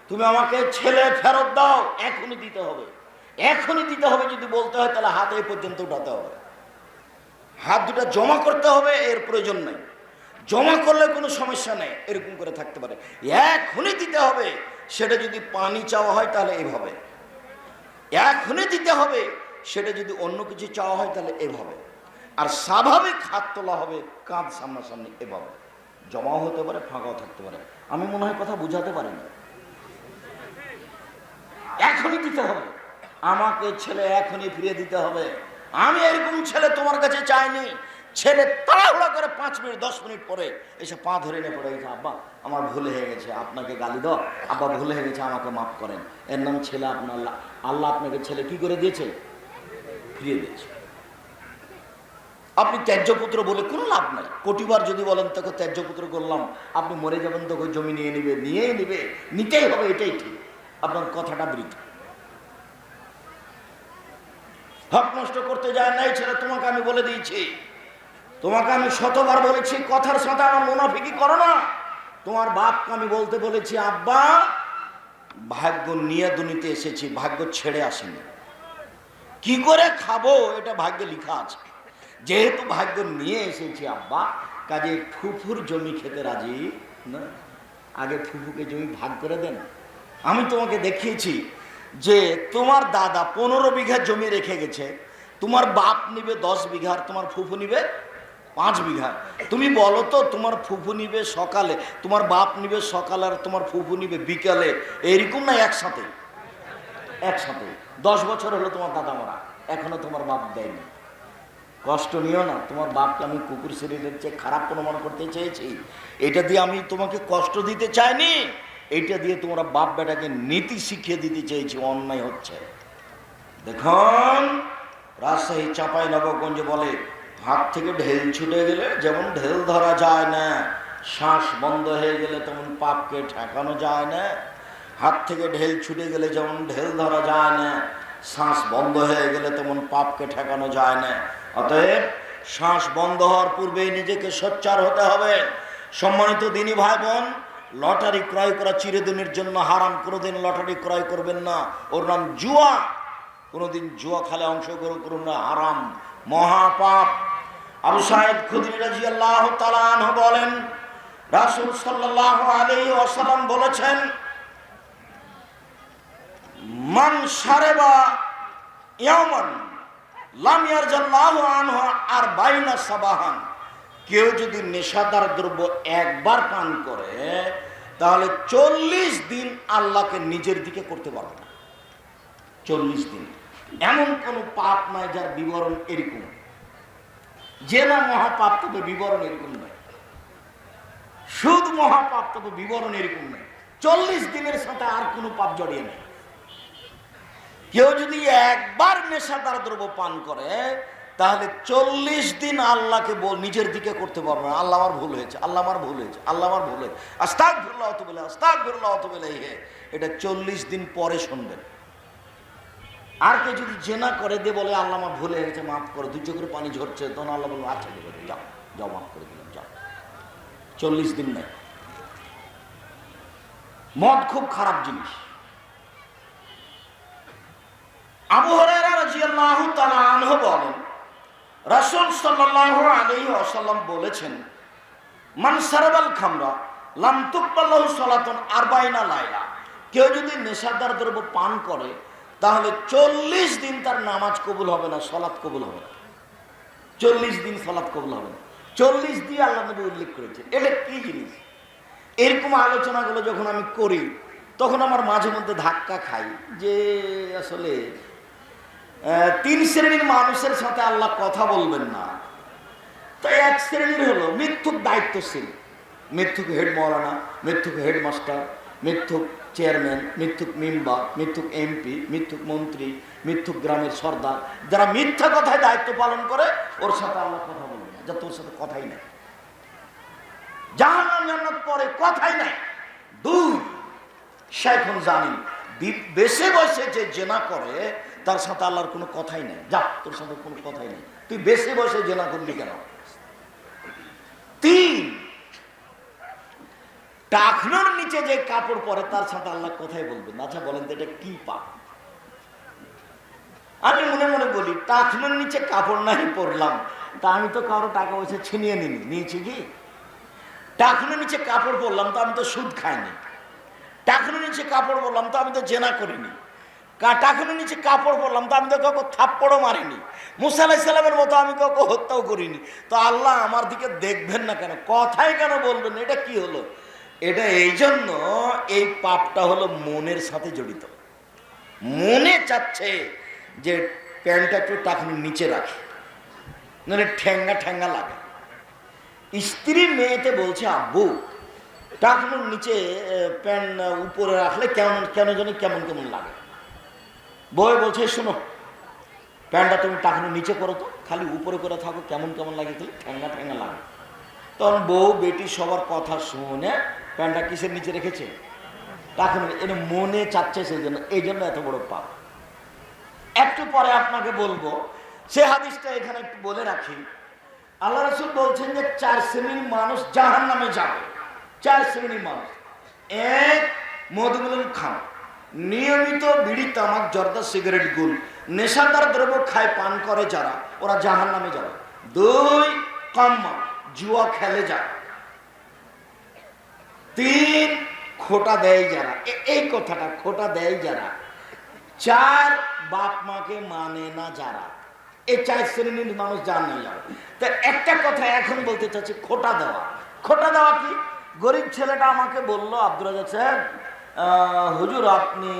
তুমি আমাকে ছেলে ফেরত দাও, এখনই দিতে হবে, এখনই দিতে হবে। যদি বলতে হয় তাহলে হাত এই পর্যন্ত উঠাতে হবে, হাত দুটা জমা করতে হবে, এর প্রয়োজন নেই, জমা করলে কোনো সমস্যা নেই, এরকম করে থাকতে পারে। এখনই দিতে হবে, সেটা যদি পানি চাওয়া হয় তাহলে এভাবে, এখনই দিতে হবে, সেটা যদি অন্য কিছু চাওয়া হয় তাহলে এভাবে, আর স্বাভাবিক হাত তোলা হবে, কাঁধ সামনাসামনি এভাবে, জমাও হতে পারে, ফাঁকাও থাকতে পারে। আমি মনে হয় কথা বুঝাতে পারি না। এখনই দিতে হবে, আমাকে ছেলে এখনই ফিরিয়ে দিতে হবে। আমি এরকম ছেলে তোমার কাছে চাইনি। ছেলে তাড়াহুড়া করে 5 মিনিট 10 মিনিট পরে এসে পা ধরে নিয়ে পড়ে গেছে, আব্বা আমার ভুল হয়ে গেছে, আপনাকে গালি দাও, আব্বা ভুল হয়ে গেছে, আমাকে মাফ করেন। এর নাম ছেলে আপনার, আল্লাহ আপনাকে ছেলে কি করে দিয়েছে? ফিরিয়ে দিয়েছে। আপনি ত্যায্য পুত্র বলে কোনো লাভ নাই। কোটিবার যদি বলেন তোকে ত্যায্য পুত্র করলাম, আপনি মরে যাবেন, তোকে জমি নিয়ে নিবে, নিয়েই নিবে, নিতেই হবে, এটাই ঠিক। আপনার কথাটা বৃথা। হক নষ্ট করতে যায় নাই ছেলে, তোমাকে আমি বলে দিয়েছি, তোমাকে আমি শতবার বলেছি, কথার সাথে আমার মুনাফিকি করো না। তোমার বাপকে আমি বলতে বলেছি, আব্বা ভাগ্য নিয়ে দুনিতে এসেছি, ভাগ্য ছেড়ে আসেনি, কি করে খাবো এটা ভাগ্যে লেখা আছে। যেহেতু ভাগ্য নিয়ে এসেছি আব্বা, কাজে ফুফুর জমি খেতে রাজি না, আগে ফুফুকে জমি ভাগ করে দেন। আমি তোমাকে দেখিয়েছি যে তোমার দাদা 15 বিঘা জমি রেখে গেছে, তোমার বাপ নিবে 10 বিঘা, আর তোমার ফুফু নিবে 5 বিঘা। তুমি বলো তো, তোমার ফুফু নিবে সকালে, তোমার বাপ নিবে সকালে, আর তোমার ফুফু নিবে বিকালে, এরকম না একসাথে? একসাথে। 10 বছর হলো তোমার দাদা মারা, এখনো তোমার বাপ দেয়নি। কষ্ট নিও না, তোমার বাপকে আমি কুকুর শরীরের চেয়ে খারাপ প্রমাণ করতে চেয়েছি, এটা দিয়ে আমি তোমাকে কষ্ট দিতে চাইনি, এইটা দিয়ে তোমরা বাপ বেটাকে নীতি শিখিয়ে দিতে চেয়েছি, অন্যায় হচ্ছে। দেখুন রাজশাহী চাঁপাইনবাবগঞ্জে বলে, হাত থেকে ঢেল ছুটে গেলে যেমন ঢেল ধরা যায় না, শ্বাস বন্ধ হয়ে গেলে তেমন পাপকে ঠেকানো যায় না। হাত থেকে ঢেল ছুটে গেলে যেমন ঢেল ধরা যায় না, শ্বাস বন্ধ হয়ে গেলে তেমন পাপকে ঠেকানো যায় না। অতএব শ্বাস বন্ধ হওয়ার পূর্বেই নিজেকে সোচ্চার হতে হবে। সম্মানিত দিনী ভাই বোন, লটারি ক্রয় করা চিরদিনের জন্য হারাম, কোনোদিন লটারি ক্রয় করবেন না, ওর নাম জুয়া। কোনোদিন জুয়া খেলে অংশগ্রহণ করুন না, হারাম, মহাপাপ। আবু সাঈদ খুদরি রাদিয়াল্লাহু তাআলা আনহু বলেন, রাসূল সাল্লাল্লাহু আলাইহি ওয়াসাল্লাম বলেছেন, মান শারাবা ইয়াওমান লাম ইয়ারজাল্লাহু আনহু আরবাইনা সাবাহান, কেউ যদি নেশাদার দ্রব্য একবার পান করে তাহলে 40 দিন আল্লাহকে নিজের দিকে করতে পারবে না। 40 দিন। এমন কোন পাপ নাই যার বিবরণ এরকম, যে না মহাপাপ তবে বিবরণ এরকম নয়, শুধু মহাপাপ তবে বিবরণ এরকম নয়। 40 দিনের সাথে আর কোনো পাপ জড়িয়ে নেই। কেউ যদি একবার নেশাদার দ্রব্য পান করে তাহলে 40 দিন আল্লাহকে নিজের দিকে করতে পারবে না। আল্লাহ আমার ভুল হয়েছে, আল্লাহ আমার ভুল হয়েছে, আল্লাহ আমার ভুল হয়েছে, আস্তাগফিরুল্লাহ ওয়া আতুবু ইলাইহি, আস্তাগফিরুল্লাহ ওয়া আতুবু ইলাইহি, এটা 40 দিন পরে শুনবেন। আর কে যদি জেনা করে দিয়ে বলে আল্লাহ আমার ভুল হয়ে গেছে, মাফ করো, 2 চোখের পানি ঝরছে, তখন আল্লাহ বলবো আচ্ছা ঠিক আছে, যাও যাও, মাফ করে দিলাম, যাও। 40 দিন নাই। মদ খুব খারাপ জিনিস। আবু হুরায়রা রাদিয়াল্লাহু তাআলা আনহু বলেন, রাসূল সাল্লাল্লাহু আলাইহি ওয়াসাল্লাম বলেছেন, মান সারাবাল খামরা লাম তুকবাল লাহু সালাতুন 40 লাইলা। কেউ যদি নেশাদার দ্রব্য পান করে তাহলে 40 দিন তার নামাজ কবুল হবে না, সালাত কবুল হবে না। 40 দিন সালাত কবুল হবে না। 40 দিয়ে আল্লাহ নবী উল্লেখ করেছে। এটা কি জিনিস? এরকম আলোচনাগুলো যখন আমি করি তখন আমার মাঝে মধ্যে ধাক্কা খাই যে আসলে 3 শ্রেণীর মানুষের সাথে আল্লাহ কথা বলবেন না। তো এক শ্রেণীর হলো মিথ্যুক দায়িত্বশীল, মিথ্যুক হেড মৌলানা, মিথ্যুক হেডমাস্টার, মিথ্যুক চেয়ারম্যান, মিথ্যুক মেম্বার, মিথ্যুক এমপি, মিথ্যুক মন্ত্রী, মিথ্যুক গ্রামের সর্দার, যারা মিথ্যা কথায় দায়িত্ব পালন করে ওর সাথে আল্লাহ কথা বলবে না, যা তোর সাথে কথাই নাই, জাহান্নাম জান্নাত পরে কথাই নাই। 2 শাইখুন জানি, বেশে বসে যে জেনা করে তার সাথে আল্লাহর কোনো কথাই নাই, যা তোর সাথে কোনো কথাই নেই, তুই বেশে বসে জেনা করলি কেন। 3 টাকনোর নিচে যে কাপড় পরে তার সাথে আল্লাহ কথাই বলবেন। আচ্ছা বলেন তো এটা কি পাপ? আমি মনে মনে বলি, টাকনোর নিচে কাপড় নাই পরলাম, তা আমি তো কারো টাকা পয়সা ছিনিয়ে নিয়েছি কি? টাকনোর নিচে কাপড় পরলাম তো আমি তো সুদ খাইনি। টাকনোর নিচে কাপড় পরলাম তো আমি তো জেনা করিনি। টাকনোর নিচে কাপড় পরলাম তো আমি তো কাউকে থাপ্পড়ও মারিনি। মুসা আলাইহিস সালামের মতো আমি কাউকে হত্যাও করিনি। তো আল্লাহ আমার দিকে দেখবেন না কেন, কথাই কেন বলবেন? এটা কি হলো? এটা এই জন্য, এই পাপটা হলো মনের সাথে জড়িত। মনে চাচ্ছে যে প্যান্টটা একটু টাকনোর নিচে রাখে, মানে ঠ্যাঙ্গা ঠ্যাঙ্গা লাগে। স্ত্রী মেয়েতে বলছে, আব্বু টাকনোর নিচে প্যান্ট উপরে রাখলে কেমন কেন জানি কেমন কেমন লাগে। বউ বলছে, শোনো প্যান্টটা তুমি টাকনোর নিচে করো তো, খালি উপরে করে থাকো, কেমন কেমন লাগে, খালি ঠ্যাঙ্গা ঠ্যাঙ্গা লাগে। তখন বউ বেটি সবার কথা শুনে প্যান্টটা কিসের নিচে রেখেছে? টাকনোর। এটা মনে চাচ্ছে সেই জন্য, এই জন্য এত বড় পাপ। একটু পরে আপনাকে বলবো, সে হাদিসটা এখানে একটু বলে রাখি। আল্লাহ রাসূল বলছেন যে 4 শ্রেণীর মানুষ জাহান্নামে যাবে। 4 শ্রেণীর মানুষ। 1 মধুমূলন খান, নিয়মিত বিড়ি তামাক জর্দা সিগারেট গুল নেশাদার দ্রব্য খায় পান করে যারা, ওরা জাহান্নামে যাবে। 2 কাম্মা, জুয়া খেলে যারা। 3 খোটা দেয় যারা, এই কথাটা খোটা দেয় যারা। 4 বাপ মাকে মানে না যারা। এই 4 শ্রেণীর মানুষ জাহান্নামে যাবে। তো একটা কথা এখন বলতে চাচ্ছি, খোটা দেওয়া। খোটা দেওয়া কি? গরিব ছেলেটা আমাকে বলল, আব্দুর রাজ্জাক সাহেব, হুজুর আপনি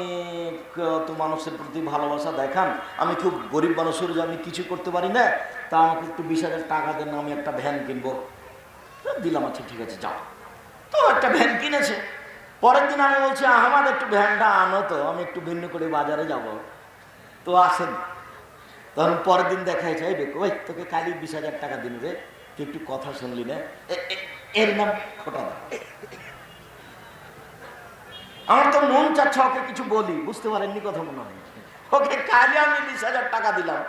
তো মানুষের প্রতি ভালোবাসা দেখান, আমি খুব গরিব মানুষের, আমি কিছু করতে পারি না, তা আমাকে একটু 20,000 টাকা দেন, আমি একটা ভ্যান কিনবো। দিলাম, আচ্ছা ঠিক আছে যাও। তো একটা ভ্যান কিনেছে। পরের দিন আমি বলছি, আহমাদ একটু ভ্যানটা আনো তো, আমি একটু ভিন্ন করে বাজারে যাব। তো আসেন। তখন পরের দিন দেখা যাচ্ছে, এই দেখো ভাই তোকে কালি 20,000 টাকা দিন রে, তুই একটু কথা শুনলি না, এর নাম খোটা দেওয়া। আমার তো মন চাচ্ছে ওকে কিছু বলি, বুঝতে পারেননি কথা মনে হয়। ওকে কালি আমি 20,000 টাকা দিলাম,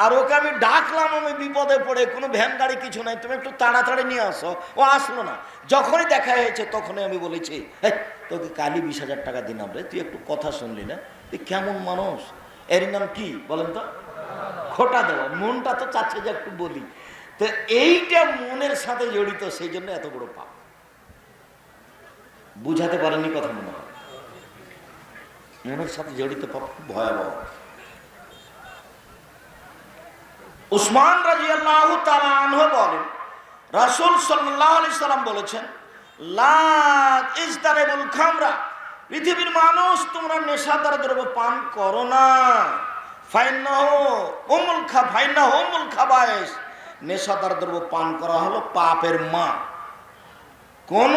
আর ওকে আমি ডাকলাম, আমি বিপদে পড়ে, কোনো ভ্যান গাড়ি কিছু নাই, তুমি একটু তাড়াতাড়ি নিয়ে আসো। ও আসলো না। যখনই দেখা হয়েছে তখনই আমি বলেছি, তোকে কালি 20,000 টাকা দিলাম রে, তুই একটু কথা শুনলি না, তুই কেমন মানুষ। এর নাম কি বলেন তো? খোটা দেওয়া। মনটা তো চাচ্ছে যে একটু বলি। তো এইটা মনের সাথে জড়িত, সেই জন্য এত বড় পাপ। বুঝাতে পারেননি কথা মনে হয়। মনের সাথে জড়িত পাপ খুব ভয়াবহ। উসমান রাদিয়াল্লাহু তাআলা আনহু বলেন, রাসূল সাল্লাল্লাহু আলাইহি সাল্লাম বলেছেন, লা ইজতারিবুল খামরা, পৃথিবীর মানুষ তোমরা নেশাদার দ্রব্য পান করো না। ফাইন্নাহু উমুল খাবায়েস, নেশাদার দ্রব্য পান করা হলো পাপের মা। কোন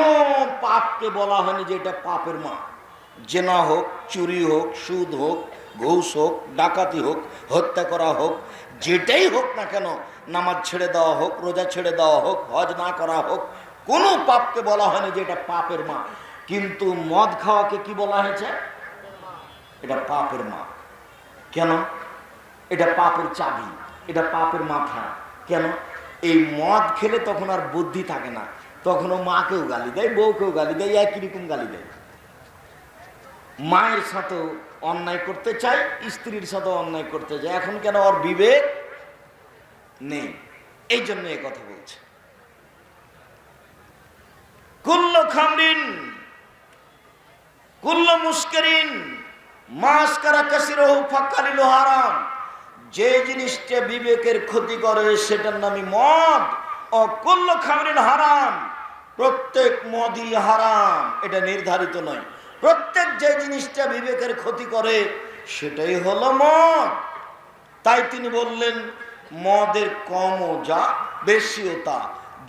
পাপকে বলা হয়নি যে এটা পাপের মা। জেনা হোক, চুরি হোক, সুদ হোক, ঘুষ হোক, ডাকাতি হোক, হত্যা করা হোক, যেটাই হোক না কেন, নামাজ ছেড়ে দেওয়া হোক, রোজা ছেড়ে দেওয়া হোক, হজ না করা হোক, কোনো পাপকে বলা হয়নি যে এটা পাপের মা। কিন্তু মদ খাওয়াকে কি বলা হয়েছে? এটা পাপের মা। কেন? এটা পাপের চাবি, এটা পাপের মাথা। কেন? এই মদ খেলে তখন আর বুদ্ধি থাকে না, তখন ও মাকেও গালি দেয়, বউকেও গালি দেয়, একই রকম গালি দেয়। মায়ের সাথে অন্যায় করতে চায়, স্ত্রীর সাথে অন্যায় করতে চায়, এখন কেন ওর বিবেক নেই, এই জন্য এই কথা বলছে। কুল্লু খামরিন কুল্লু মুস্কিরিন মাসকারা কাসিরহু ফাকালিলু হারাম, যে জিনিসটা বিবেকের ক্ষতি করে সেটার নামই মদ। ও কুল্লু খামরিন হারাম, প্রত্যেক মদই হারাম, এটা নির্ধারিত নয়। প্রত্যেক যে জিনিসটা বিবেকের ক্ষতি করে সেটাই হলো মদ। তাই তিনি বললেন মদের কমও যা বেশিও তা।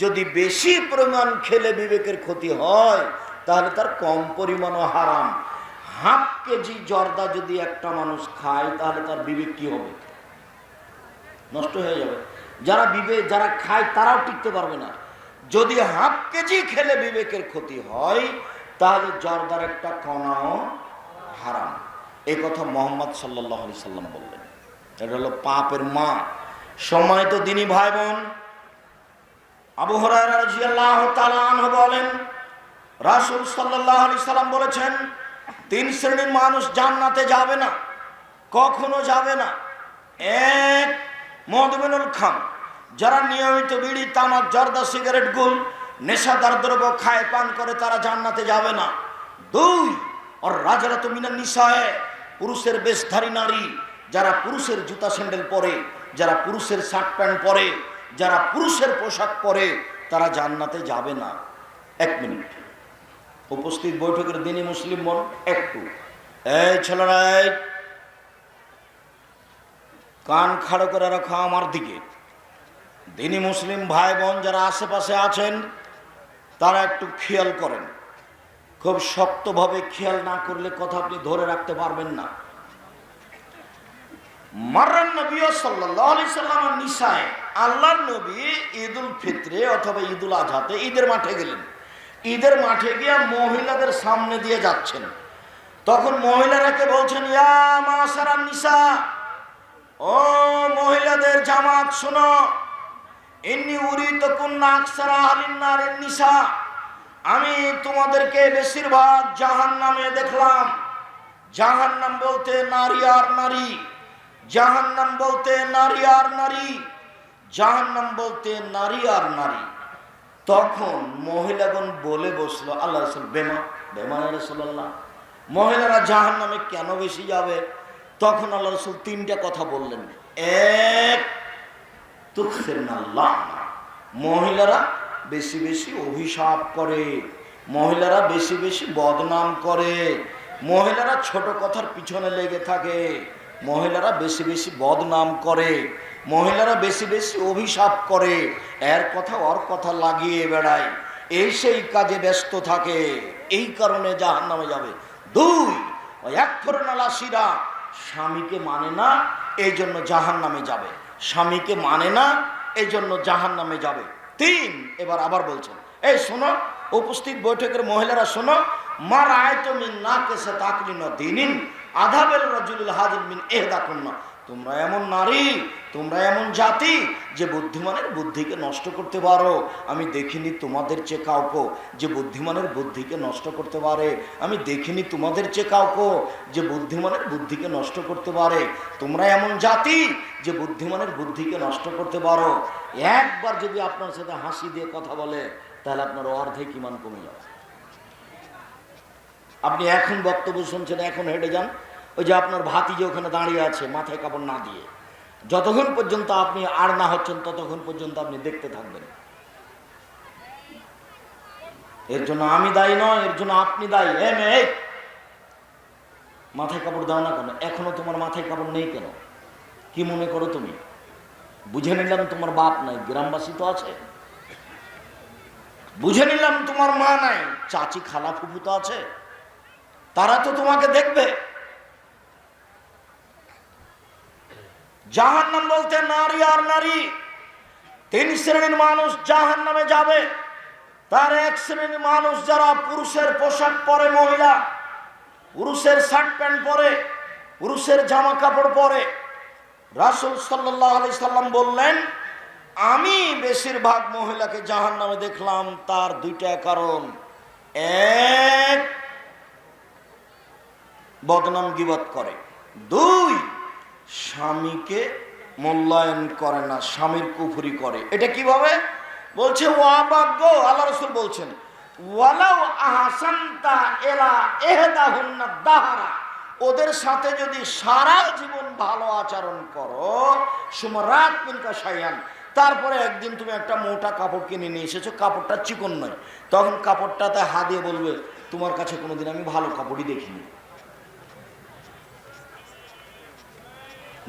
যদি বেশি পরিমাণ খেলে বিবেকের ক্ষতি হয় তাহলে তার কম পরিমাণও হারাম। হাফ কেজি জর্দা যদি একটা মানুষ খায় তাহলে তার বিবেক কি হবে? নষ্ট হয়ে যাবে। যারা খায় তারাও টিকতে পারবে না। যদি হাফ কেজি খেলে বিবেকের ক্ষতি হয় তাহলে জর্দার একটা কণাও হারাম। এই কথা মোহাম্মদ সাল্লাল্লাহু আলাইহি সাল্লাম বললেন। এটা হলো পাপের মা। সম্মানিত দিনী ভাই বোন, আবু হুরায়রা রাদিয়াল্লাহু তাআলা আনহু বলেন রাসূল সাল্লাল্লাহু আলাইহি সাল্লাম বলেছেন, তিন শ্রেণীর মানুষ জান্নাতে যাবে না, কখনো যাবে না। এক, মদমিনুল খাম, যারা নিয়মিত বিড়ি, তামাক, জর্দা, সিগারেট, গুল, নেশাদার দ্রব্য খায় পান করে, তারা জান্নাতে যাবে না। দুই, আর রাজরাতু মিনান নিসায়ে, পুরুষের বেশধারী নারী, যারা পুরুষের জুতা স্যান্ডেল পরে, যারা পুরুষের শার্ট প্যান্ট পরে, যারা পুরুষের পোশাক পরে, তারা জান্নাতে যাবে না। এক মিনিট, উপস্থিত বৈঠকের দিনী মুসলিম বোন, একটু এই ছেলেরা কান খাড়ো করে রাখো আমার দিকে। দিনী মুসলিম ভাই বোন যারা আশেপাশে আছেন তারা একটু খেয়াল করেন। খুব শক্তভাবে খেয়াল না করলে কথা আপনি ধরে রাখতে পারবেন না। মাররান নবী সাল্লাল্লাহু আলাইহি সাল্লাম নিসায়ে, আল্লাহর নবী ঈদুল ফিতরে অথবা ঈদুল আজহাতে ঈদের মাঠে গেলেন। ঈদের মাঠে গিয়ে মহিলাদের সামনে দিয়ে যাচ্ছেন। তখন মহিলারাকে বলছেন, ইয়া মাশারান নিসা, ও মহিলাদের জামাত শোনো, ইন্নী উরিতুকুন্না আকসারা আহলিন নারিন নিসা, আমি তোমাদেরকে বেশিরভাগ জাহান্নামে দেখলাম। জাহান্নাম বলতে নারী আর নারী, জাহান্নাম বলতে নারী আর নারী, জাহান্নাম বলতে নারী আর নারী। তখন মহিলাগণ বলে বসলো, আল্লাহ রাসূল বেমান রাসূলুল্লাহ, মহিলারা জাহান্নামে কেন বেশি যাবে? তখন আল্লাহ রাসূল তিনটা কথা বললেন। এক, তুকফিরনাল্লাহ, মহিলারা বেশি বেশি অভিশাপ করে, মহিলারা বেশি বেশি বদনাম করে, মহিলারা ছোট কথার পিছনে লেগে থাকে, মহিলারা বেশি বেশি বদনাম করে, মহিলারা বেশি বেশি অভিশাপ করে, এর কথা ওর কথা লাগিয়ে বেড়ায়, এই সেই কাজে ব্যস্ত থাকে, এই কারণে জাহান্নামে যাবে। দুই, একফরনালা শিরা, স্বামীকে মানে না এই জন্য জাহান্নামে যাবে, স্বামীকে মানে না এই জন্য জাহান্নামে যাবে। তিন, এবার আবার বলছেন, এই শোনো উপস্থিত বৈঠকের মহিলারা শোনো, মা রাআইতু মিন নাকিসা তাকলিন দ্বীনিন আযাবাল রাজুলিল হাজির মিন ইহদাকুন্না, তোমরা এমন নারী, তোমরা এমন জাতি যে বুদ্ধিমানের বুদ্ধিকে নষ্ট করতে পারো। আমি দেখিনি তোমাদের চেয়ে কাউকে যে বুদ্ধিমানের বুদ্ধিকে নষ্ট করতে পারে, আমি দেখিনি তোমাদের চেয়ে কাউকে যে বুদ্ধিমানের বুদ্ধিকে নষ্ট করতে পারে। তোমরা এমন জাতি যে বুদ্ধিমানের বুদ্ধিকে নষ্ট করতে পারো। একবার যদি আপনার সাথে হাসি দিয়ে কথা বলে তাহলে আপনার অর্ধেক ঈমান কমে যাবে। আপনি এখন বক্তব্য শুনছেন, এখন হেঁটে যান, ওই যে আপনার ভাতিজি ওখানে দাঁড়িয়ে আছে মাথায় কাপড় না দিয়ে, যতক্ষণ পর্যন্ত আপনি আর না হচ্ছেন ততক্ষণ পর্যন্ত আপনি দেখতে থাকবেন। এর জন্য আমি দায়ী নয়, এর জন্য আপনি দায়ী। মেয়ে, মাথায় কাপড় দাও না কেন? এখনো তোমার মাথায় কাপড় নেই কেন? কি মনে করো তুমি? বুঝে নিলাম তোমার বাপ নাই, গ্রামবাসী তো আছে। বুঝে নিলাম তোমার মা নাই, চাচি খালা ফুফু তো আছে, তারা তো তোমাকে দেখবে। জাহান্নাম বলতে নারী আর নারী, তিন শ্রেণীর মানুষ জাহান্নামে যাবে। তার এক শ্রেণীর মানুষ যারা পুরুষের পোশাক পরে, মহিলা পুরুষের শার্ট প্যান্ট পরে, পুরুষের জামা কাপড় পরে। রাসূল সাল্লাল্লাহু আলাইহি সাল্লাম বললেন, আমি বেশিরভাগ মহিলাকে জাহান্নামে দেখলাম, তার দুইটা কারণ। এক, বদনাম গীবত করে। 2, স্বামীকে মূল্যায়ন করে না, স্বামীর কুফরি করে। এটা কিভাবে বলছে? ওয়াবাগ্য, আল্লাহ রাসূল বলছেন ওয়ালাউ আহসানতা ইলা ইহদাহুন্না দাহরা, ওদের সাথে যদি সারা জীবন ভালো আচরণ করো, সুমারাত মিনকা শাইআন, তারপরে একদিন তুমি একটা মোটা কাপড় কিনে নিয়ে এসেছো, কাপড়টা চিকন নয়, তখন কাপড়টাতে হাত দিয়ে বলবে তোমার কাছে কোনোদিন আমি ভালো কাপড়ই দেখিনি।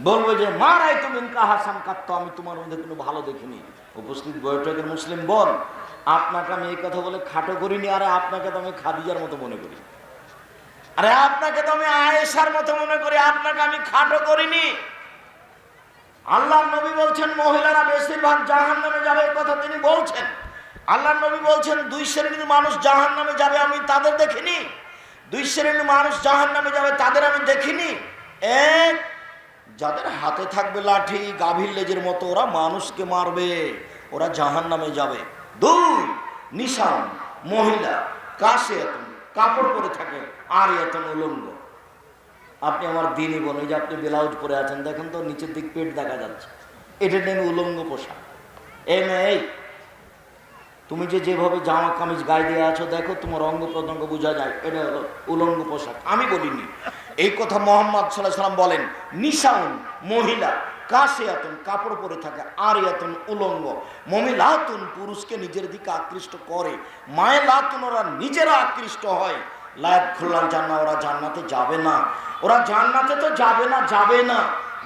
বলবে যে মারাই তুমি কাহাসান কাটতো, আমি তোমার মধ্যে কোনো ভালো দেখিনি। উপস্থিত বৈঠকের মুসলিম বোন, আপনাকে আমি এই কথা বলে খাটো করিনি, আরে আপনাকে তো আমি খাদিজার মতো মনে করি, আরে আপনাকে তো আমি আয়েশার মতো মনে করি, আপনাকে আমি খাটো করিনি। আল্লাহর নবী বলছেন মহিলারা বেশিরভাগ জাহান্নামে যাবে, এই কথা তিনি বলছেন। আল্লাহর নবী বলছেন 2 শ্রেণীর মানুষ জাহান্নামে যাবে, আমি তাদের দেখিনি। 2 শ্রেণীর মানুষ জাহান্নামে যাবে, তাদের আমি দেখিনি। এক, যাদের হাতে থাকবে লাঠি, গাভীর লেজের মতো, ওরা মানুষকে মারবে, ওরা জাহান্নামে যাবে। 2, নিশান, মহিলা, কাশিয়াতুন, কাপড় পরে থাকে, আর এতন উলঙ্গ। আপনি আমার দিনই বোন, এই যে আপনি ব্লাউজ পরে আছেন, দেখেন তো নিচের দিক পেট দেখা যাচ্ছে, এটা নেন উলঙ্গ পোশাক। এই মেয়ে, তুমি যে যেভাবে জামা কামিজ গায়ে দিয়ে আছো, দেখো তোমার অঙ্গ প্রত্যঙ্গ বোঝা যায়, এটা হলো উলঙ্গ পোশাক। আমি বলিনি, এই কথা মুহাম্মদ সাল্লাল্লাহু আলাইহি ওয়াসাল্লাম বলেন। নিসাউন, মহিলা, কাশিয়াতুন, কাপড় পরে থাকে, আরিয়াতুন, উলঙ্গ, মুমিলাতুন, পুরুষকে নিজের দিকে আকৃষ্ট করে, মায়লাতুন, ওরা নিজেরা আকৃষ্ট হয়, লায়াত খুল্লাল জান্নাহ, ওরা জান্নাতে যাবে না, ওরা জান্নাতে তো যাবে না, যাবে না,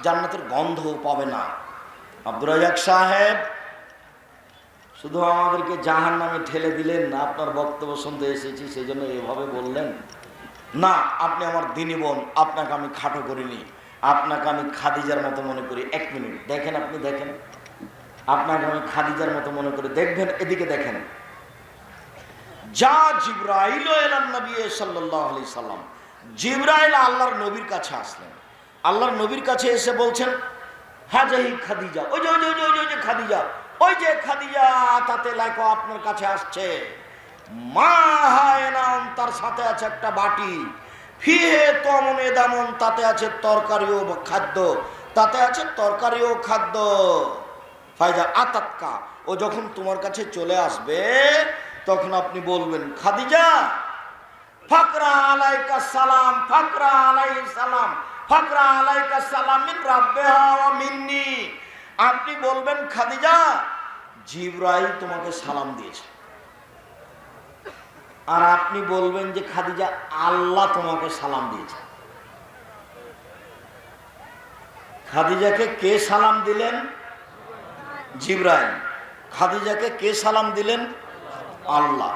জান্নাতের গন্ধও পাবে না। আব্দুর রাজ্জাক সাহেব শুধু আমাদেরকে জাহান্নামে ঠেলে দিলেন না, আপনার বক্তব্য শুনতে এসেছি সেই জন্য এভাবে বললেন না। আপনি আমার দিনী বোন, আপনাকে আমি খাটো করিনি, আপনাকে আমি খাদিজার মতো মনে করি। 1 মিনিট দেখেন, আপনি দেখেন, আপনাকে আমি খাদিজার মতো মনে করি। দেখবেন, এদিকে দেখেন, যা জিবরাইল এলান নবী সাল্লাল্লাহু আলাইহি সাল্লাম, জিবরাইল আল্লাহর নবীর কাছে আসলেন। আল্লাহর নবীর কাছে এসে বলছেন হাজাহি খাদিজা, ওই যে ওই যে ওই যে ওই যে খাদিজা, ওই যে খাদিজা, তাতে লাইকো আপনার কাছে আসছে। মা হায়নাম, তার সাথে আছে একটা বাটি, ফিহে তমনে দামন, তাতে আছে তরকারি ও খাদ্য, তাতে আছে তরকারি ও খাদ্য। ফায়জা আতাতকা, ও যখন তোমার কাছে চলে আসবে তখন আপনি বলবেন খাদিজা ফাকরা আলাইকা সালাম, ফাকরা আলাইহিস সালাম, ফাকরা আলাইকা সালাম মিন রাব্বিহা ওয়া মিন্নি। আপনি বলবেন খাদিজা জিবরাইল তোমাকে সালাম দিয়েছে, আর আপনি বলবেন যে খাদিজা আল্লাহ তোমাকে সালাম দিয়েছে। খাদিজাকে কে সালাম দিলেন? জিবরাইল। খাদিজাকে কে সালাম দিলেন? আল্লাহ।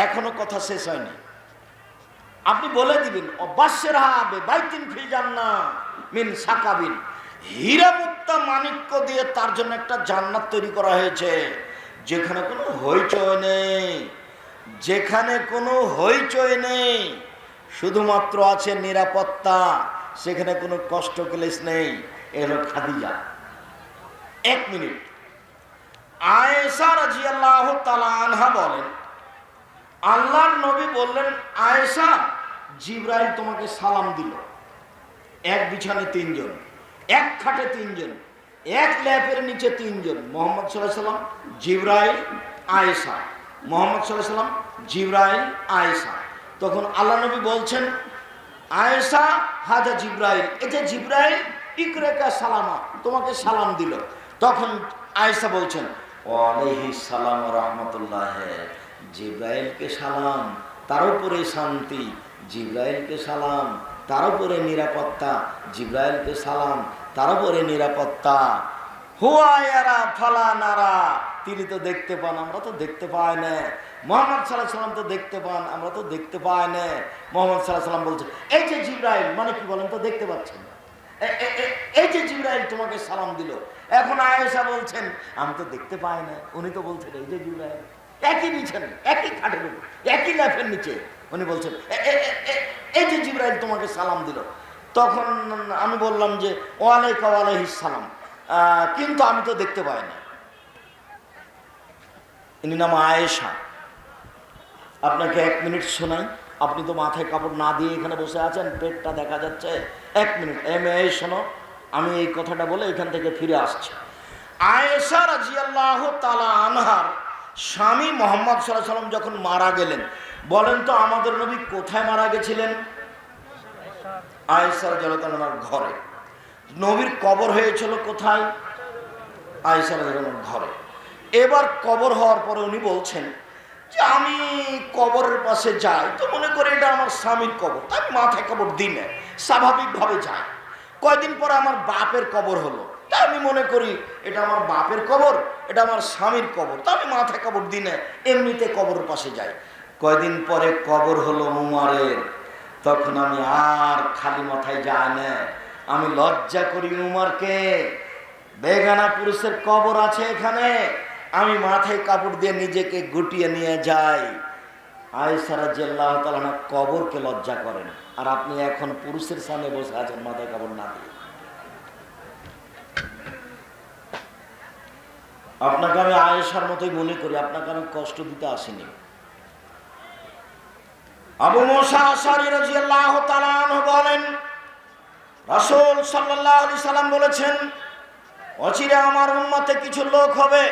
এখনো কথা শেষ হয়নি। আপনি বলে দিবেন অবাশ্যেরা বাইতিন ফিল জান্নাহ মিন সাকাবিন, হীরা মুক্তা মাণিক্য দিয়ে তার জন্য একটা জান্নাত তৈরি করা হয়েছে, যেখানে কোনো হইচই নেই, যেখানে কোনো হইচই নেই, শুধুমাত্র আছে নিরাপত্তা, সেখানে কোনো কষ্ট ক্লেশ নেই। এলো খাদিজা। 1 মিনিট। আয়েশা রাদিয়াল্লাহু তাআলা আনহা বলেন আল্লাহর নবী বললেন আয়েশা জিবরাইল তোমাকে সালাম দিল। এক বিছানে 3 জন, এক খাটে 3 জন, এক ল্যাপের নিচে 3 জন, মুহাম্মদ সাল্লাল্লাহু আলাইহি ওয়াসাল্লাম, জিবরাইল, আয়েশা, মুহাম্মদ সাল্লাল্লাহু আলাইহি ওয়াসাল্লাম, জিবরাইল, আয়েশা। তখন আল্লাহ নবী বলছেন আয়েশা হাজা জিবরাইল, এটা জিবরাইল, ইকরাকা সালামা, তোমাকে সালাম দিল। তখন আয়েশা বলছেন ওয়ালাইহিস সালাম ওয়া রাহমাতুল্লাহ, জিবরাইলকে সালাম, তার উপরে শান্তি, জিবরাইলকে সালাম, তার উপরে নিরাপত্তা, জিবরাইলকে সালাম, তার উপরে নিরাপত্তা। হুয়া ইয়ারা ফালা নারা, তিনি তো দেখতে পান, আমরা তো দেখতে পাই না। মুহাম্মদ সাল্লাল্লাহু আলাইহি ওয়াসাল্লাম তো দেখতে পান, আমরা তো দেখতে পাই না। মুহাম্মদ সাল্লাল্লাহু আলাইহি ওয়াসাল্লাম বলছেন এই যে জিবরাইল, মানে কি বলেন তো, দেখতে পাচ্ছেন, এই যে জিবরাইল তোমাকে সালাম দিল। এখন আয়েশা বলছেন আমি তো দেখতে পাই না, উনি তো বলছেন এই যে জিবরাইল, একই বিছানে, একই খাটের উপর, একই ল্যাপের নিচে, উনি বলছেন এই যে জিবরাইল তোমাকে সালাম দিল। তখন আমি বললাম যে ওয়ালাইকা ওয়ালাইহিস সালাম, কিন্তু আমি তো দেখতে পাই না। ইনি নাম আয়েশা। আপনাকে 1 মিনিট শোনাই, আপনি তো মাথায় কাপড় না দিয়ে এখানে বসে আছেন, পেটটা দেখা যাচ্ছে। 1 মিনিট, এই শোনো, আমি এই কথাটা বলে এখান থেকে ফিরে আসছি। আয়েশা রাদিয়াল্লাহু তাআলা আনহার স্বামী মুহাম্মদ সাল্লাল্লাহু আলাইহি ওয়াসাল্লাম যখন মারা গেলেন, বলেন তো আমাদের নবী কোথায় মারা গেছিলেন? আয়েশা রাদিয়াল্লাহু তাআলার ঘরে। নবীর কবর হয়েছিল কোথায়? আয়েশা রাদিয়াল্লাহু ঘরে। এবার কবর হওয়ার পরে উনি বলছেন যে আমি কবরের পাশে যাই তো মনে করি এটা আমার স্বামীর কবর, আমি মাথায় কবর দিই না, স্বাভাবিকভাবে যাই। কয়দিন পরে আমার বাপের কবর হলো, তা আমি মনে করি এটা আমার বাপের কবর, এটা আমার স্বামীর কবর, তা আমি মাথায় কবর দিই না, এমনিতে কবরের পাশে যাই। কয়দিন পরে কবর হলো উমরের, তখন আমি আর খালি মাথায় যাই না, আমি লজ্জা করি উমরকে, বেগানা পুরুষের কবর আছে এখানে, আমি মাথায় কাপড় দিয়ে নিজেকে গুটিয়ে নিয়ে যাই। আয়েশা রাদিয়াল্লাহু তাআলা কবরকে লজ্জা করেন, আর আপনি এখন পুরুষের সামনে বসে আছেন মাথায় কাপড় না দিয়ে। আপনাকে আমি আয়েশার মতোই মনে করি, আপনাকে আমি কষ্ট দিতে আসিনি। আবু মুসা আশআরী রাদিয়াল্লাহু তাআলা আনহু বলেন, রাসূল সাল্লাল্লাহু আলাইহি সাল্লাম বলেছেন, অচিরে আমার উম্মতে কিছু লোক হবে,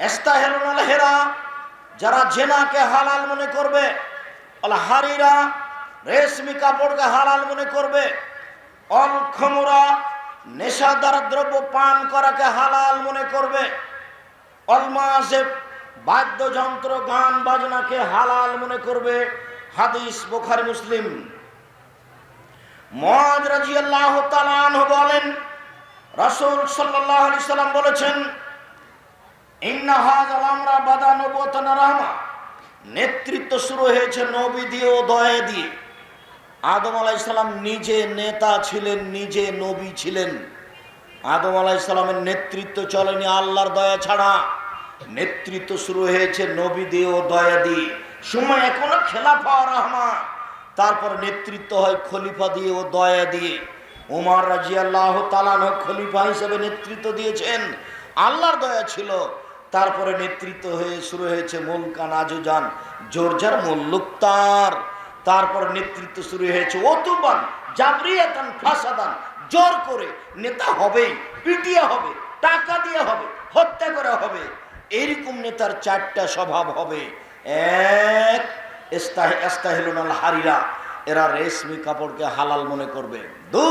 ইস্তাহিলুল হিরা, যারা জেনাকে হালাল মনে করবে, আল হারিরা, রেশমি কাপড়কে হালাল মনে করবে, অল খমরা, নেশাদার দ্রব্য পান করাকে হালাল মনে করবে, অল মাযিব, বাদ্যযন্ত্র গান বাজনাকে হালাল মনে করবে। হাদিস বুখারী মুসলিম। মুআয রাদিয়াল্লাহু তাআলা আনহু বলেন, রাসূল সাল্লাল্লাহু আলাইহি সাল্লাম বলেছেন, ইন্না হাযাল আমরা বাদা নবুওয়াতান রাহমা, নেতৃত্ব শুরু হয়েছে নবী দিয়ে ও দয়া দিয়ে। আদম আলাইহিস সালাম নিজে নেতা ছিলেন, নিজে নবী ছিলেন। আদম আলাইহিস সালামের নেতৃত্ব চলেনি আল্লাহর দয়া ছাড়া, নেতৃত্ব শুরু হয়েছে নবী দিয়ে ও দয়া দিয়ে। সময় এখনো খেলাফা রাহমা, তারপর নেতৃত্ব হয় খলিফা দিয়ে ও দয়া দিয়ে। ওমর রাদিয়াল্লাহু তাআলা খলিফা হিসেবে নেতৃত্ব দিয়েছেন, আল্লাহর দয়া ছিল। তারপরে নেতৃত্ব হয়ে শুরু হয়েছে মুলকান আজুজান, জোরজার মুল্লুকতার। তারপর নেতৃত্ব শুরু হয়েছে ওতুবান জাবরিয়াতান ফাসাদান, জোর করে নেতা হবেই, পিটিয়ে হবে, টাকা দিয়ে হবে, হত্যা করা হবে। এরকম নেতার 4টা স্বভাব হবে। এক, ইস্তাহিলুল হারিরা, এরা রেশমি কাপড়কে হালাল মনে করবে। 2,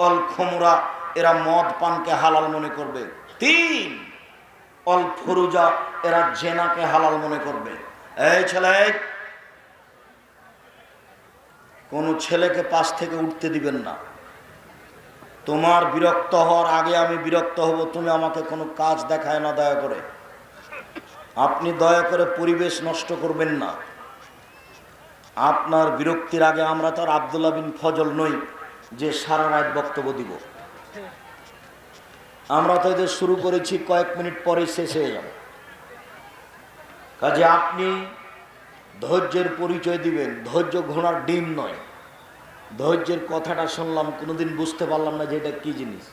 অল খুমরা, এরা মদ পানকে হালাল মনে করবে। 3, অল ফুরুজা, এরা জেনাকে হালাল মনে করবে। এই ছেলে, কোন ছেলেকে পাশ থেকে উঠতে দিবেন না। তোমার বিরক্ত হওয়ার আগে আমি বিরক্ত হব, তুমি আমাকে কোনো কাজ দেখায় না। দয়া করে আপনি দয়া করে পরিবেশ নষ্ট করবেন না। আপনার বিরক্তির আগে আমরা তো আর আব্দুল্লাহ বিন ফজল নই যে সারা রাত বক্তব্য দিব। আমরা তো এদের শুরু করেছি, কয়েক মিনিট পরে শেষ হয়ে যাবে। কাজে আপনি ধৈর্যের পরিচয় দিবেন। ধৈর্য ঘোড়ার ডিম নয়। ধৈর্যের কথাটা শুনলাম, কোনোদিন বুঝতে পারলাম না যে এটা কি জিনিস।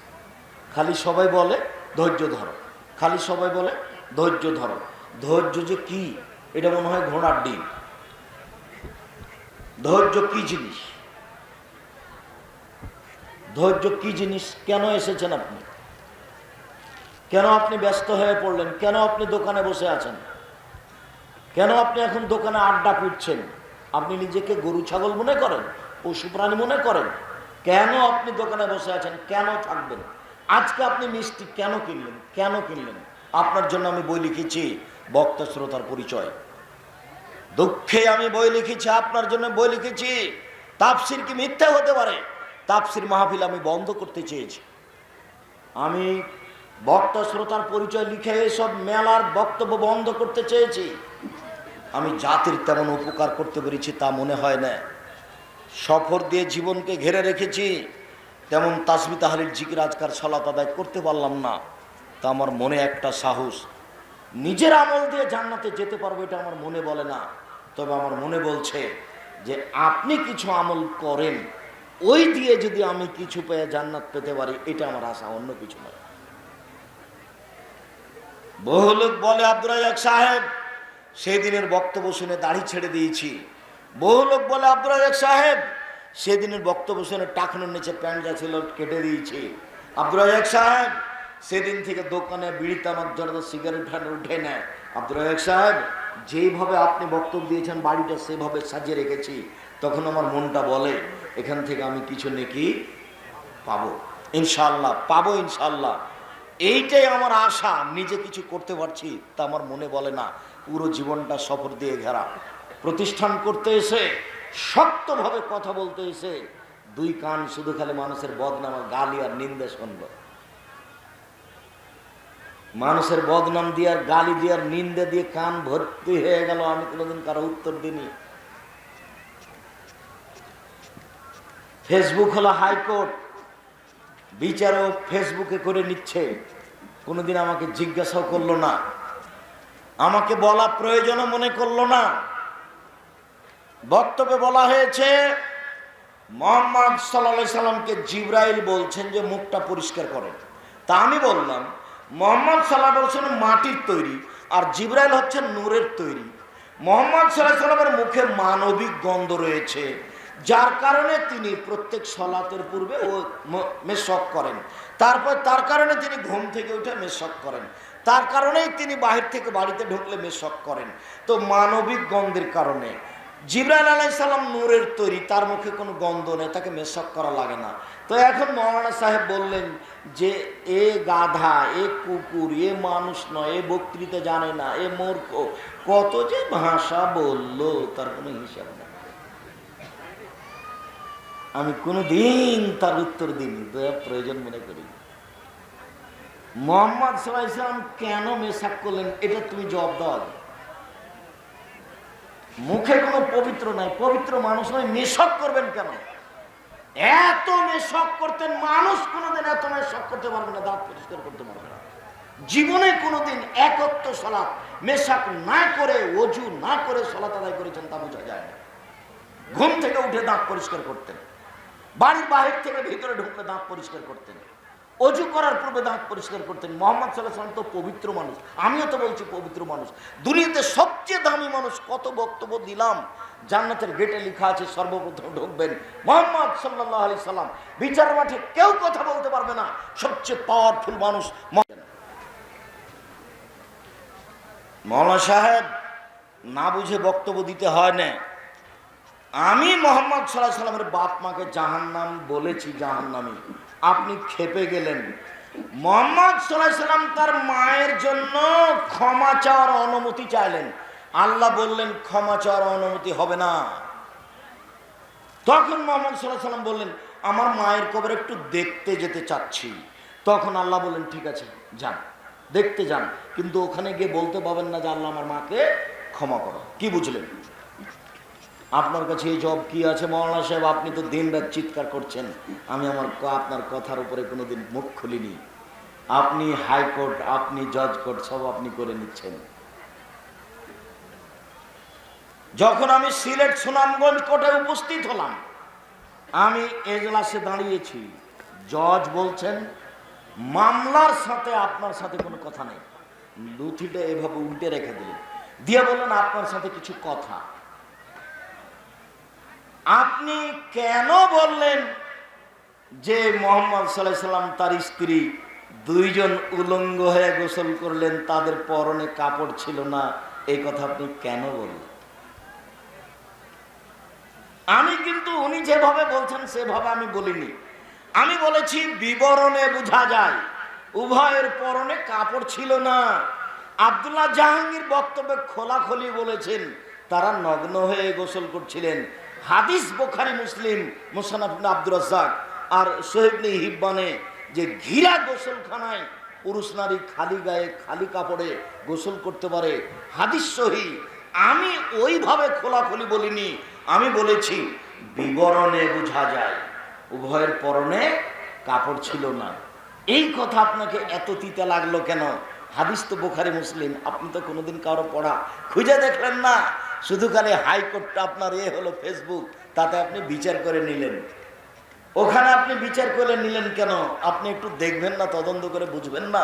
খালি সবাই বলে ধৈর্য ধরো, খালি সবাই বলে ধৈর্য ধরো। ধৈর্য যে কি এটা মনে হয় ঘোড়ার ডিম। ধৈর্য কি জিনিস? ধৈর্য কি জিনিস? কেন এসেছেন আপনি? কেন আপনি ব্যস্ত হয়ে পড়লেন? কেন আপনি দোকানে বসে আছেন? কেন আপনি এখন দোকানে আড্ডা পিটছেন? আপনি নিজেকে গরু ছাগল মনে করেন, পশু প্রাণী মনে করেন? কেন আপনি দোকানে বসে আছেন? কেন থাকবেন? আজকে আপনি মিষ্টি কেন কিনলেন? কেন কিনলেন? আপনার জন্য আমি বই লিখেছি, বক্তা শ্রোতার পরিচয়। দুঃখে আমি বই লিখেছি, আপনার জন্য বই লিখেছি। তাফসির কি মিথ্যা হতে পারে? তাফসির মাহফিল আমি বন্ধ করতে চেয়েছি। আমি বক্তা শ্রোতার পরিচয় লিখে এসব মেলার বক্তব্য বন্ধ করতে চেয়েছি। আমি জাতির তেমন উপকার করতে পেরেছি তা মনে হয় না। সফর দিয়ে জীবনকে ঘেরে রেখেছি, তেমন তাসবিহ তাহলিল জিকির আজকার সালাত আদায় করতে পারলাম না। তা আমার মনে একটা সাহস, নিজের আমল দিয়ে জান্নাতে যেতে পারবো এটা আমার মনে বলে না। তবে আমার মনে বলছে যে আপনি কিছু আমল করেন, ওই দিয়ে যদি আমি কিছু পেয়ে জান্নাত পেতে পারি, এটা আমার আশা, অন্য কিছু নয়। বহু লোক বলে আব্দুর রাজ্জাক সাহেব সেই দিনের বক্তব্য শুনে দাড়ি ছেড়ে দিয়েছি। বহু লোক বলে আব্দুল রাজ্জাক সাহেব সেদিনের বক্তব্য শুনে টাকনোর নিচে প্যান্ট যা ছিল কেটে দিয়েছি। আব্দুল রাজ্জাক সাহেব সেদিন থেকে দোকানে বিড়ি তামাক ধরে সিগারেট উঠে নেয়। আব্দুল রাজ্জাক সাহেব যেইভাবে আপনি বক্তব্য দিয়েছেন বাড়িটা সেভাবে সাজিয়ে রেখেছি, তখন আমার মনটা বলে এখান থেকে আমি কিছু নেকি পাবো, ইনশাল্লাহ পাবো, ইনশাল্লাহ। এইটাই আমার আশা। নিজে কিছু করতে পারছি তা আমার মনে বলে না। পুরো জীবনটা সফর দিয়ে ঘেরা। প্রতিষ্ঠান করতে এসে শক্তভাবে কথা বলতে এসে দুই কান শুধু খালি মানুষের বদনাম আর গালি আর নিন্দে শুনল। মানুষের বদনাম দিয়ে আর গালি দিয়ে আর নিন্দে দিয়ে কান ভর্তি হয়ে গেল। আমি কোনোদিন কারো উত্তর দিইনি। ফেসবুক হলো হাইকোর্ট, বিচারও ফেসবুকে করে নিচ্ছে। কোনোদিন আমাকে জিজ্ঞাসাও করলো না, আমাকে বলা প্রয়োজনও মনে করলো না। বক্তব্যে বলা হয়েছে মুহাম্মদ সাল্লাল্লাহু আলাইহি সাল্লামকে জিবরাইল বলছেন যে মুখটা পরিষ্কার করেন। তা আমি বললাম মুহাম্মদ সাল্লাল্লাহু আলাইহি ওয়াসাল্লাম মাটির তৈরি আর জিবরাইল হচ্ছে নূরের তৈরি। মুহাম্মদ সাল্লাল্লাহু আলাইহি সাল্লামের মুখে মানবিক গন্ধ রয়েছে, যার কারণে তিনি প্রত্যেক সালাতের পূর্বে ও মেশক করেন। তারপর তার কারণে তিনি ঘুম থেকে উঠে মেশক করেন। তার কারণেই তিনি বাহির থেকে বাড়িতে ঢুকলে মেশক করেন। তো মানবিক গন্ধের কারণে জিবরাইল আলাইহিস সালাম নূরের তৈরি, তার মুখে কোনো গন্ধ নেই, তাকে মেশক করা লাগে না। তো এখন মৌলানা সাহেব বললেন যে এ গাধা, এ কুকুর, এ মানুষ নয়, এ বক্তৃতা জানে না, এ মূর্খ, কত যে ভাষা বললো তার কোনো হিসাব নেই। আমি কোনোদিন তার উত্তর দিইনি, দয়া প্রয়োজন মনে করি। মুহাম্মদ সাল্লাল্লাহু আলাইহি ওয়াসাল্লাম কেন মেশক করলেন এটা তুমি জবাব দাও। মুখে কোনো পবিত্র নাই, পবিত্র মানুষ নয়, মেশক করবেন কেন? এত মেশক করতেন, মানুষ কোনোদিন এত মেশক করতে পারবে না, দাঁত পরিষ্কার করতে পারবে না। জীবনে কোনোদিন একত্ব সালাত মেশক না করে, ওযু না করে সালাত আদায় করেছেন তা বোঝা যায় না। ঘুম থেকে উঠে দাঁত পরিষ্কার করতেন, বাড়ির বাহির থেকে ভিতরে ঢুকলে দাঁত পরিষ্কার করতেন, অজু করার পূর্বে দাঁত পরিষ্কার করতেন। মুহাম্মদ সাল্লাল্লাহু আলাইহি ওয়াসাল্লাম তো পবিত্র মানুষ, আমিও তো বলছি পবিত্র মানুষ। দুনিয়াতে সবচেয়ে দামি মানুষ, কত বক্তব্য দিলাম। জান্নাতের গেটে লেখা আছে সর্বপ্রথম ঢুকবেন মুহাম্মদ সাল্লাল্লাহু আলাইহি সাল্লাম। বিচার মাঠে কেউ কথা বলতে পারবে না, সবচেয়ে পাওয়ারফুল মানুষ। মৌলানা সাহেব না বুঝে বক্তব্য দিতে হয় না। আমি মুহাম্মদ সাল্লাল্লাহু আলাইহি সাল্লামের বাপ মাকে জাহান্নাম বলেছি, জাহান্নামী। আপনি খেপে গেলেন। মুহাম্মদ সাল্লাল্লাহু আলাইহি সাল্লাম তার মায়ের জন্য ক্ষমা চাওয়ার অনুমতি চাইলেন। আল্লাহ বললেন ক্ষমা চাওয়ার অনুমতি হবে না। তখন মুহাম্মদ সাল্লাল্লাহু আলাইহি সাল্লাম বললেন আমার মায়ের কবর একটু দেখতে যেতে চাচ্ছি। তখন আল্লাহ বললেন ঠিক আছে যান, দেখতে যান, কিন্তু ওখানে গিয়ে বলতে পাবেন না যে আল্লাহ আমার মাকে ক্ষমা করো। কি বুঝলেন? আপনার কাছে এই জব কি আছে মৌলানা সাহেব? আপনি তো দিন রাত চিৎকার করছেন, আমি আপনার কথার উপরে কোনোদিন মুখ খুলিনি। আপনি হাইকোর্ট, আপনি জজ কোর্ট সব আপনি করে নিচ্ছেন। যখন আমি সিলেট সুনামগঞ্জ কোর্টে উপস্থিত হলাম, আমি এজলাসে দাঁড়িয়েছি, জজ বলছেন মামলার সাথে আপনার সাথে কোনো কথা নেই। লুথিটা এভাবে উল্টে রেখে দিলেন, দিয়ে বললেন আপনার সাথে কিছু কথা। আপনি কেন বললেন যে মুহাম্মদ সাল্লাল্লাহু আলাইহি সাল্লাম তার স্ত্রী দুইজন উলঙ্গ হয়ে গোসল করলেন, তাদের পরনে কাপড় ছিল না, এই কথা আপনি কেন বললেন? আমি কিন্তু উনি যেভাবে বলছেন সেভাবে আমি বলিনি। আমি বলেছি বিবরণে বোঝা যায় উভয়ের পরনে কাপড় ছিল না। আব্দুল্লাহ জাহাঙ্গীর বক্তব্যে খোলাখুলি বলেছেন তারা নগ্ন হয়ে গোসল করছিলেন। হাদিস বুখারী, মুসলিম, মুসনাদ আব্দুর রাজ্জাক আর সহিহ ইবনে হিব্বানে যে ঘিরা গোসলখানায় পুরুষ নারী খালি গায়ে খালি কাপড়ে গোসল করতে পারে, হাদিস সহিহ। আমি ওইভাবে খোলাখুলি বলিনি, আমি বলেছি বিবরণে বোঝা যায় উভয়ের পরনে কাপড় ছিল না। এই কথা আপনাকে এত তিতা লাগলো কেন? হাদিস তো বুখারী মুসলিম, আপনি তো কোনোদিন কারো পড়া খুঁজে দেখলেন না, শুধু খালি হাইকোর্টটা আপনার হলো ফেসবুক, তাতে আপনি বিচার করে নিলেন। ওখানে আপনি বিচার করে নিলেন কেন? আপনি একটু দেখবেন না, তদন্ত করে বুঝবেন না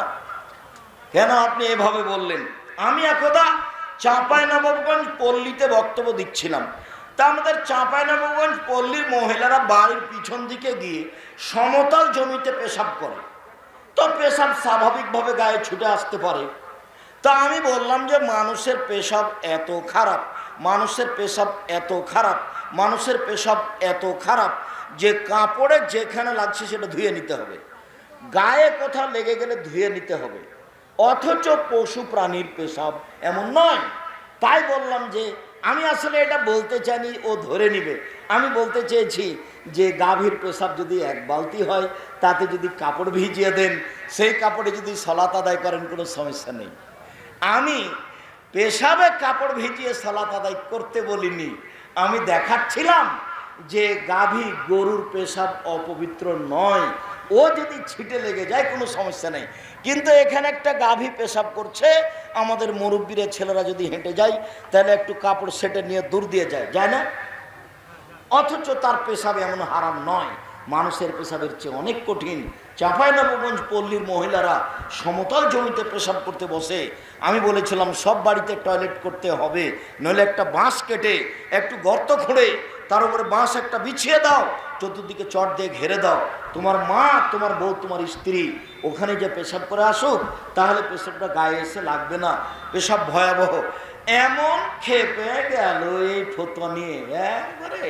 কেন আপনি এভাবে বললেন? আমি একদা চাঁপাইনবাবগঞ্জ পল্লীতে বক্তব্য দিচ্ছিলাম, তা আমাদের চাঁপাইনবাবগঞ্জ পল্লীর মহিলারা বাড়ির পিছন দিকে গিয়ে সমতল জমিতে পেশাব করে, তো পেশাব স্বাভাবিকভাবে গায়ে ছুটে আসতে পারে। তা আমি বললাম যে মানুষের পেশাব এত খারাপ, মানুষের পেশাব এত খারাপ, মানুষের পেশাব এত খারাপ যে কাপড়ে যেখানে লাগছে সেটা ধুয়ে নিতে হবে, গায়ে কোথাও লেগে গেলে ধুয়ে নিতে হবে। অথচ পশু প্রাণীর পেশাব এমন নয়। তাই বললাম যে আমি আসলে এটা বলতে চাইনি, ও ধরে নিবে। আমি বলতে চেয়েছি যে গাভীর পেশাব যদি এক বালতি হয়, তাতে যদি কাপড় ভিজিয়ে দেন, সেই কাপড়ে যদি সালাত আদায় করেন, কোনো সমস্যা নেই। আমি পেশাবে কাপড় ভিজিয়ে সালাত আদায় করতে বলিনি, আমি দেখাচ্ছিলাম যে গাভী গরুর পেশাব অপবিত্র নয়, ও যদি ছিটে লেগে যায় কোনো সমস্যা নেই। কিন্তু এখানে একটা গাভী পেশাব করছে, আমাদের মুরব্বীরা ছেলেরা যদি হেঁটে যায় তাহলে একটু কাপড় সেটে নিয়ে দূর দিয়ে যায় না? অথচ তার পেশাব এমন হারাম নয়, মানুষের পেশাবের চেয়ে অনেক কঠিন। চাঁপাইনবাবগঞ্জ পল্লীর মহিলারা সমতল জমিতে পেশাব করতে বসে। আমি বলেছিলাম সব বাড়িতে টয়লেট করতে হবে, নইলে একটা বাঁশ কেটে একটু গর্ত খুঁড়ে তার উপরে বাঁশ একটা বিছিয়ে দাও, চতুর্দিকে চট দিয়ে ঘেরে দাও, তোমার মা, তোমার বউ, তোমার স্ত্রী ওখানে যে পেশাব করে আসুক, তাহলে পেশাবটা গায়ে এসে লাগবে না। পেশাব ভয়াবহ। এমন খেপে গেল এই ফতোয়া নিয়ে, একবারে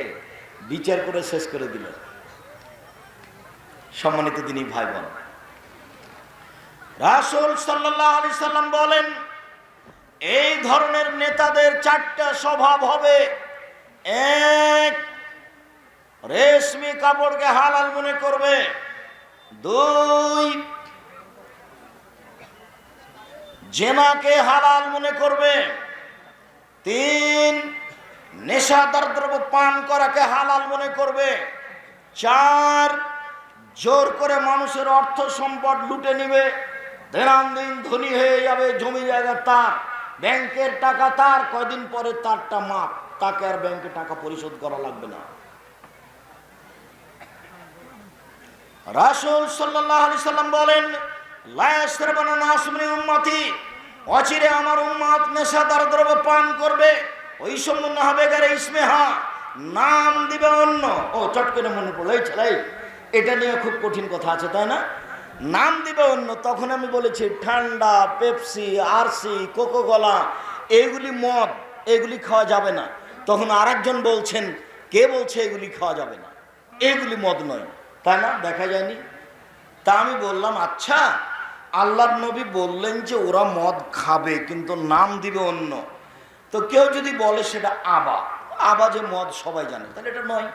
বিচার করে শেষ করে দিল। সম্মানিত দিনী ভাই বোন, রাসূল সাল্লাল্লাহু আলাইহি সাল্লাম বলেন, এই ধরনের নেতাদের চারটা স্বভাব হবে। এক, রেশমি কাপড়কে হালাল মনে করবে। দুই, জেনাকে হালাল মনে করবে। তিন, নেশাদার দ্রব্য পান করাকে হালাল মনে করবে। চার, জোর করে মানুষের অর্থ সম্পদ লুটে নিবে, দিন ধনী হয়ে যাবে, জমি জায়গা তার, ব্যাংকের টাকা তার, কয়দিন পরে তারটা মাপ, তাকে আর ব্যাংকে টাকা পরিশোধ করা লাগবে না। রাসূল সাল্লাল্লাহু আলাইহি সাল্লাম বলেন, লা ইয়াশরাবানা নাসু মিন উম্মতি, অচিরে আমার উম্মত নেশাদার দ্রব্য পান করবে। ওই সম্পূর্ণ হবে গারে ইসমেহা, নাম দিবে অন্য। ও চট করে মনে পড়লো, এই ছেলে এটা নিয়ে খুব কঠিন কথা আছে, তাই না? নাম দিবে অন্য। তখন আমি বলেছি ঠান্ডা, পেপসি, আরসি, কোকোকোলা, এগুলি মদ, এগুলি খাওয়া যাবে না। তখন আরেকজন বলছেন, কে বলছে এগুলি খাওয়া যাবে না? এগুলি মদ নয়, তাই না? দেখা যায়নি? তা আমি বললাম, আচ্ছা আল্লাহর নবী বললেন যে ওরা মদ খাবে কিন্তু নাম দিবে অন্য, তো কেউ যদি বলে সেটা আবা, আবা যে মদ সবাই জানে, তাহলে এটা নয়।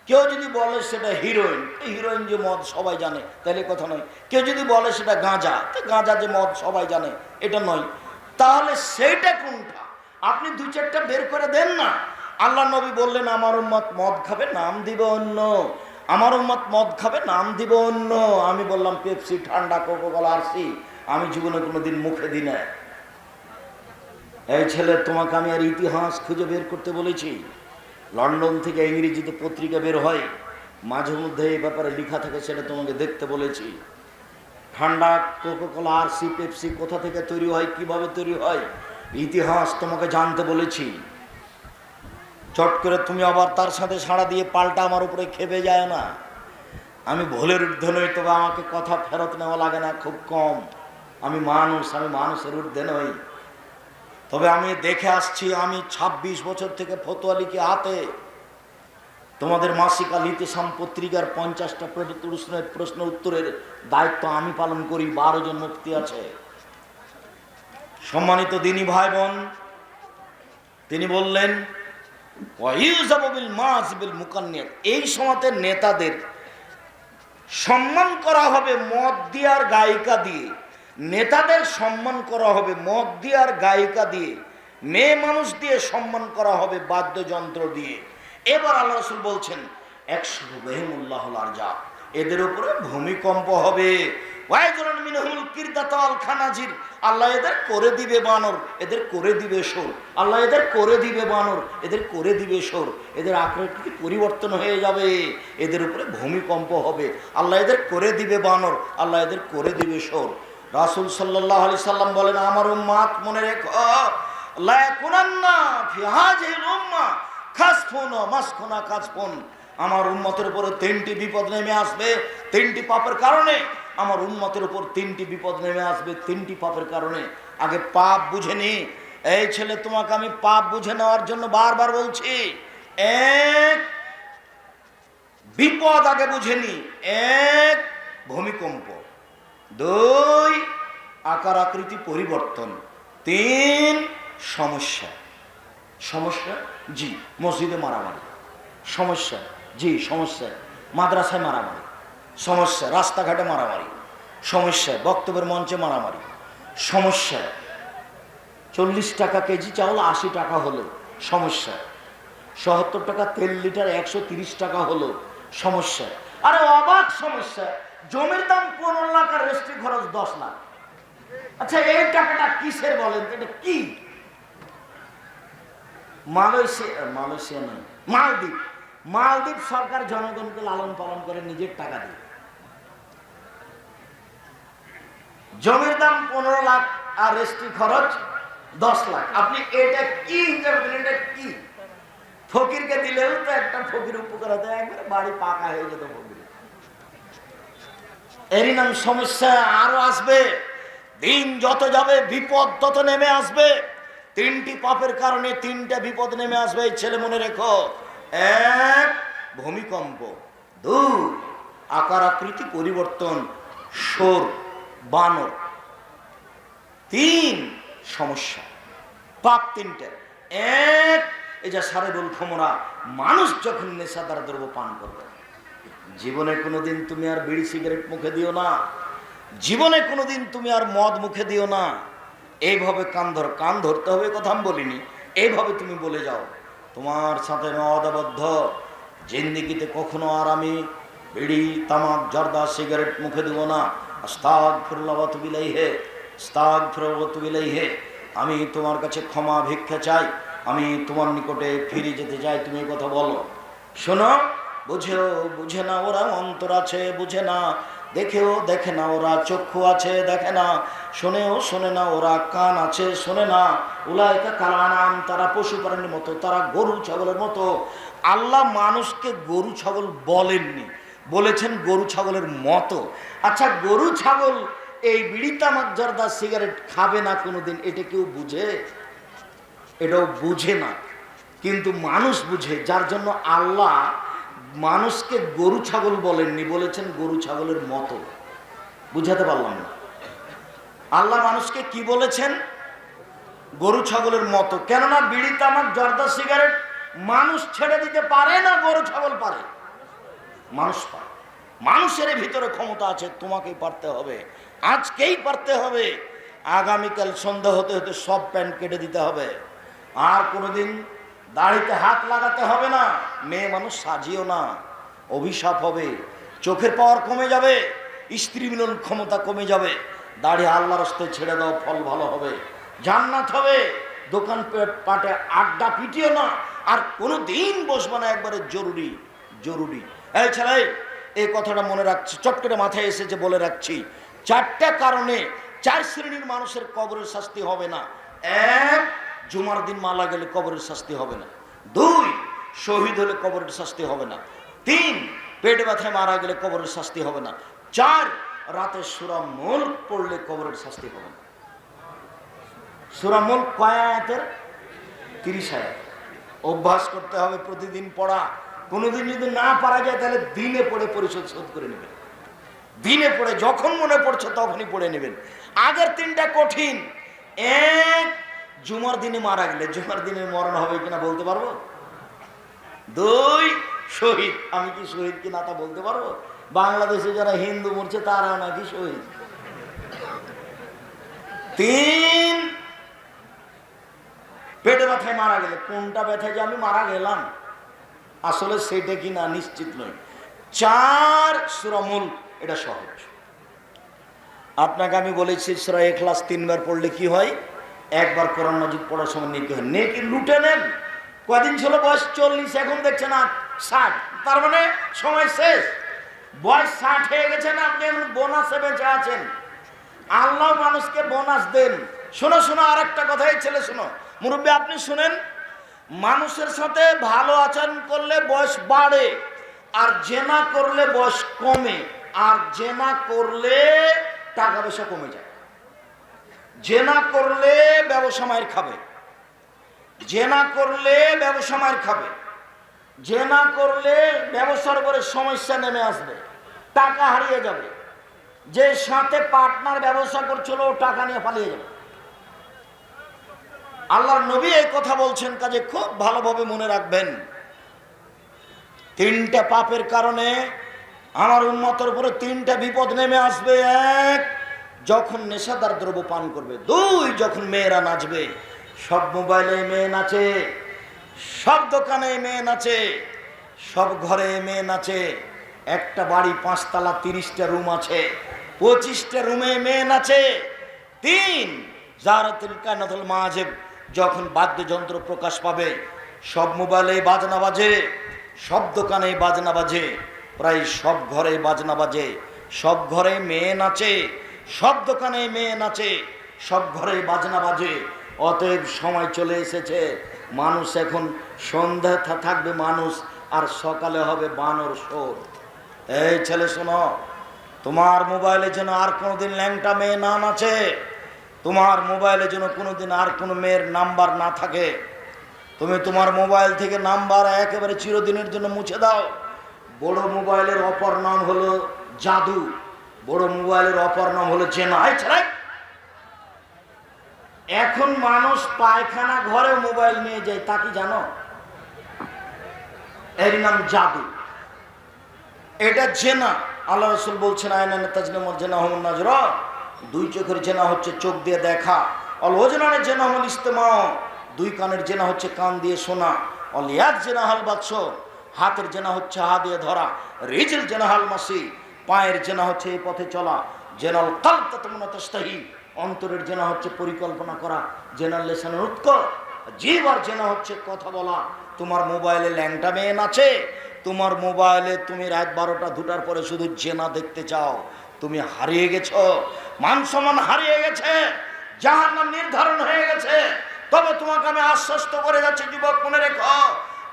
কেউ যদি বলে সেটা হিরোইন, হিরোইন যে মদ সবাই জানে, তাহলে কথা নয়। কেউ যদি বলে সেটা গাঁজা, তো গাঁজা যে মদ সবাই জানে, এটা নয়। তাহলে সেইটা কোনটা? আপনি দুই চারটা বের করে দেন না। আল্লাহ নবী বললেন আমার উম্মত মদ খাবে, নাম দিবে অন্য। আমার উম্মত মদ খাবে, নাম দিবে অন্য। আমি বললাম পেপসি, ঠান্ডা, কোকোকোলা, আরসি আমি জীবনে কোনোদিন মুখে দিই না। এই ছেলে, তোমাকে আমি আর ইতিহাস খুঁজে বের করতে বলেছি। লন্ডন থেকে ইংরেজিতে পত্রিকা বের হয়, মাঝে মধ্যে এই ব্যাপারে লেখা থাকে, সেটা তোমাকে দেখতে বলেছি। ঠান্ডা, কোকোকোলা, আরসি, পেপসি কোথা থেকে তৈরি হয়, কিভাবে তৈরি হয়, ইতিহাস তোমাকে জানতে বলেছি। চট করে তুমি আবার তার সাথে সাড়া দিয়ে পাল্টা আমার উপরে খেপে যায় না। আমি ভুলের ঊর্ধ্বে নই, তবে আমাকে কথা ফেরত নেওয়া লাগে না খুব কম। আমি মানুষ, আমি মানুষের ঊর্ধ্বে নই। তবে আমি দেখে আসছি, আমি ২৬ বছর থেকে ফতোয়া লিখে হাতে তোমাদের মাসিক আল ইতিসাম পত্রিকার 50টা প্রশ্ন উত্তরের দায়িত্ব আমি পালন করি। 12 জন মুফতি আছে। সম্মানিত দিনী ভাই বোন, তিনি বললেন এই সময়তে নেতাদের সম্মান করা হবে মদ দিয়ে আর গায়িকা দিয়ে। নেতাদের সম্মান করা হবে মদ দিয়ে আর গায়িকা দিয়ে, মেয়ে মানুষ দিয়ে সম্মান করা হবে বাদ্যযন্ত্র দিয়ে। এবার আল্লাহ রাসূল বলছেন এদের উপরে ভূমিকম্প হবে। আল্লাহ এদের করে দিবে বানর, এদের করে দিবে সোর। আল্লাহ এদের করে দিবে বানর, এদের করে দিবে সোর। এদের আকৃতি পরিবর্তন হয়ে যাবে, এদের উপরে ভূমিকম্প হবে। আল্লাহ এদের করে দিবে বানর, আল্লাহ এদের করে দিবে সোর। রাসূল সাল্লাল্লাহু আলাইহি সাল্লাম বলেন আমার উম্মত মনে রেখো, লা ইয়াকুনান্না ফি হাযিহিল উম্মাহ খাসফুন মাসখুনা খাসফুন, আমার উম্মতের উপরে তিনটি বিপদ নেমে আসবে তিনটি পাপের কারণে। আমার উম্মতের উপর তিনটি বিপদ নেমে আসবে তিনটি পাপের কারণে। আগে পাপ বুঝে নি। এই ছেলে, তোমাকে আমি পাপ বুঝে নেওয়ার জন্য বারবার বলছি। এক, বিপদ আগে বুঝে নি। এক, ভূমিকম্প। দুই, আকার আকৃতি পরিবর্তন। তিন, সমস্যা। সমস্যা, জি মসজিদে মারামারি। সমস্যা, জি সমস্যা মাদ্রাসায় মারামারি। সমস্যা, রাস্তাঘাটে মারামারি। সমস্যা, বক্তব্যের মঞ্চে মারামারি। সমস্যা, 40 টাকা কেজি চাউল 80 টাকা হলো সমস্যা। 70 টাকা তেল লিটার 130 টাকা হলো সমস্যা। আরে অবাক সমস্যা, জমির দাম 15 লাখ আর রেজিস্ট্রি খরচ 10 লাখ। আচ্ছা, এই টাকাটা কিসের বলেন? এটা কি? মালয়েশিয়া নয়, মালদ্বীপ। মালদ্বীপ সরকার জনগণকে লালন পালন করে নিজের টাকা দিয়ে। জমির দাম 15 লাখ আর রেজিস্ট্রি খরচ 10 লাখ। আপনি এটা কি হিসাবে দিলেন? এটা কি? ফকিরকে দিলেও তো একটা ফকির উপকার হতো, একবারে বাড়ি পাকা হয়ে যেত ফকির। এরই নাম সমস্যা। আরো আসবে, দিন যত যাবে বিপদ তত নেমে আসবে। তিনটি পাপের কারণে তিনটা বিপদ নেমে আসবে, এই ছেলে মনে রেখো। এক, ভূমিকম্প। দুই, আকার আকৃতি পরিবর্তন, সোর বানর। তিন, সমস্যা। পাপ তিনটে। এক, এই যে সারেবুল খমরা, মানুষ যখন নেশাদার দ্রব্য পান করবে। জীবনে কোনোদিন তুমি আর বিড়ি সিগারেট মুখে দিও না। জীবনে কোনোদিন তুমি আর মদ মুখে দিও না। এইভাবে কান ধরতে হবে, কথা আমি বলিনি। এইভাবে তুমি বলে যাও, তোমার সাথে মদ আবদ্ধ, জিন্দিগিতে কখনো আর আমি বিড়ি তামাক জর্দা সিগারেট মুখে দেব না। আস্তাগফিরুল্লাহ ওয়া আতুবু ইলাইহি, আস্তাগফিরুল্লাহ ওয়া আতুবু ইলাইহি। আমি তোমার কাছে ক্ষমা ভিক্ষা চাই, আমি তোমার নিকটে ফিরে যেতে চাই। তুমি এই কথা বলো। শোনো, বুঝেও বুঝে না ওরা, অন্তর আছে বুঝে না, দেখেও দেখে না ওরা, চক্ষু আছে দেখে না, শোনেও শোনে না ওরা, কান আছে শোনে না। উলাইকা কাল আনাম, তারা পশু প্রাণীর মতো, তারা গরু ছাগলের মতো। আল্লাহ মানুষকে গরু ছাগল বলেননি, বলেছেন গরু ছাগলের মতো। আচ্ছা, গরু ছাগল এই বিড়ি তামাক জর্দা সিগারেট খাবে না কোনোদিন, এটা কেউ বুঝে? এটাও বুঝে না, কিন্তু মানুষ বুঝে। যার জন্য আল্লাহ মানুষকে গরু ছাগল বলেননি, বলেছেন গরু ছাগলের মতো। বুঝাতে পারলাম না? আল্লাহ মানুষকে কি বলেছেন? গরু ছাগলের মতো। কেননা বিড়ি তামাক জর্দা সিগারেট মানুষ ছেড়ে দিতে পারে না, গরু ছাগল পারে। মানুষ পারে। মানুষের ভিতরে ক্ষমতা আছে, তোমাকেই পারতে হবে, আজকেই পারতে হবে। আগামীকাল সন্ধ্যা হতে হতে সব প্যান্ট কেটে দিতে হবে। আর কোনোদিন দাড়িতে হাত লাগাতে হবে না। মেয়ে মানুষ সাজিও না, অভিশাপ হবে। চোখের পাওয়ার কমে যাবে, স্ত্রী মিলন ক্ষমতা কমে যাবে। দাড়ি আল্লাহর রাস্তায় ছেড়ে দাও, ফল ভালো হবে, জান্নাত হবে। দোকান পাটে আড্ডা পিটিও না, আর কোনো দিন বসবে না, একবারে জরুরি জরুরি। এই ছেলে, এই কথাটা মনে রাখছি, চট করে মাথায় এসেছে বলে রাখছি। 4টা কারণে 4 শ্রেণীর মানুষের কবরের শাস্তি হবে না। এক, জুমার দিন মারা গেলে কবরের শাস্তি হবে না। 2, শহীদ হলে কবরের শাস্তি হবে না। 3, পেট ব্যথায় মারা গেলে কবরের শাস্তি হবে না। 4, রাতে সূরা মুলক পড়লে কবরের শাস্তি হবে না। সূরা মুলক কয় আয়াতের? 30 আয়াত। অভ্যাস করতে হবে প্রতিদিন পড়া। কোনোদিন যদি না পারা যায় তাহলে দিনে পড়ে পরিশোধ করে নেবেন। দিনে পড়ে, যখন মনে পড়ছে তখনই পড়ে নেবেন। আগের 3টা কঠিন। এক, জুমার দিনে মারা গেলে, জুমার দিনে মরণ হবে কিনা বলতে পারবো? 2, শহীদ, আমি কি শহীদ কিনা তা বলতে পারবো? বাংলাদেশে যারা হিন্দু মরছে তারাও নাকি শহীদ। 3, পেটে ব্যথায় মারা গেলে, কোনটা ব্যথায় যে আমি মারা গেলাম আসলে সেটা কিনা নিশ্চিত নয়। 4, সূরা মুলক, এটা সহজ। আপনাকে আমি বলেছি সূরা ইখলাস 3 বার পড়লে কি হয়? একবার কোরআন মাজিদ পড়ার সময় নেকি হয়। নেকি লুটে নেন। কদিন ছিল বয়স 40, এখন দেখছেন 60, তার মানে সময় শেষ। বয়স 60 হয়ে গেছে না, আপনি এখন বোনাসে বেঁচে আছেন। আল্লাহ মানুষকে বোনাস দেন। শোনো শোনো, আর একটা কথা, এই ছেলে শোনো, মুরব্বী আপনি শুনেন। মানুষের সাথে ভালো আচরণ করলে বয়স বাড়ে, আর জেনা করলে বয়স কমে। আর জেনা করলে টাকা পয়সা কমে যায়। জেনা করলে ব্যবসা মায়ের খাবে, জেনা করলে ব্যবসা মায়ের খাবে, জেনা করলে ব্যবসার উপরে সমস্যা নেমে আসবে, টাকা হারিয়ে যাবে। যে সাথে পার্টনার ব্যবসা করছিল টাকা নিয়ে পালিয়ে যাবে। আল্লাহর নবী এই কথা বলছেন, কাজে খুব ভালোভাবে মনে রাখবেন। তিনটা পাপের কারণে আমার উম্মতের উপরে তিনটা বিপদ নেমে আসবে। এক, যখন নেশাদার দ্রব্য পান করবে। দুই, যখন মেয়েরা নাচবে। সব মোবাইলে মেয়ে নাচে, সব দোকানে মেয়ে নাচে, সব ঘরে মেয়ে নাচে। একটা বাড়ি 5 তলা 30টা রুম আছে, 25টা রুমে মেয়ে নাচে। তিন, জারাতুল কানাতুল মাজিব, যখন বাদ্যযন্ত্র প্রকাশ পাবে, সব মোবাইলে বাজনা বাজে, সব দোকানে বাজনা বাজে, প্রায় সব ঘরে বাজনা বাজে, সব ঘরে মেয়ে নাচে, সব দোকানে মেয়ে নাচে, সব ঘরে বাজনা বাজে। অতএব সময় চলে এসেছে, মানুষ এখন সন্ধ্যা থাকবে মানুষ, আর সকালে হবে বানর শোর। এই ছেলে শোনো, তোমার মোবাইলে যেন আর কোনোদিন ল্যাংটা মেয়ে না নাচে, তোমার মোবাইলে যেন কোনোদিন আর কোনো মেয়ের নাম্বার না থাকে। তুমি তোমার মোবাইল থেকে নাম্বার একেবারে চিরদিনের জন্য মুছে দাও। বড় মোবাইলের অপর নাম হলো জাদু, বড় মোবাইলের অপর নাম হলো জেনা। এখন মানুষ পায়খানা ঘরে মোবাইল নিয়ে যায়, তা কি জানো? এর নাম জাদু, এটা জেনা। আল্লাহ রাসূল বলছেন, আয়নান তাজনামুল জানাহুন নাজরা, দুই চোখের জেনা হচ্ছে চোখ দিয়ে দেখা। অল ওজনানের জেনা হল ইস্তেমা, দুই কানের জেনা হচ্ছে কান দিয়ে শোনা। অল ইয়াদ জেনা হাল বাদশ, হাতের জেনা হচ্ছে হাত দিয়ে ধরা। রিজল জেনা হাল মাসি, পায়ের জেনা হচ্ছে এই পথে চলা। জেনাল কালব তাতমান্না তাস্তাহি, অন্তরের জেনা হচ্ছে পরিকল্পনা করা। জেনাল লিসানের উৎকট, জিহ্বার জেনা হচ্ছে কথা বলা। তোমার মোবাইলে ল্যাংটা মেয়ে নাচে, তোমার মোবাইলে তুমি রাত 12টা 2টার পরে শুধু জেনা দেখতে চাও, তুমি হারিয়ে গেছো, মান সম্মান হারিয়ে গেছে, জাহান্নাম নির্ধারণ হয়ে গেছে। তবে তোমাকে আমি আশ্বস্ত করে যাচ্ছি, যুবক মনে রেখো,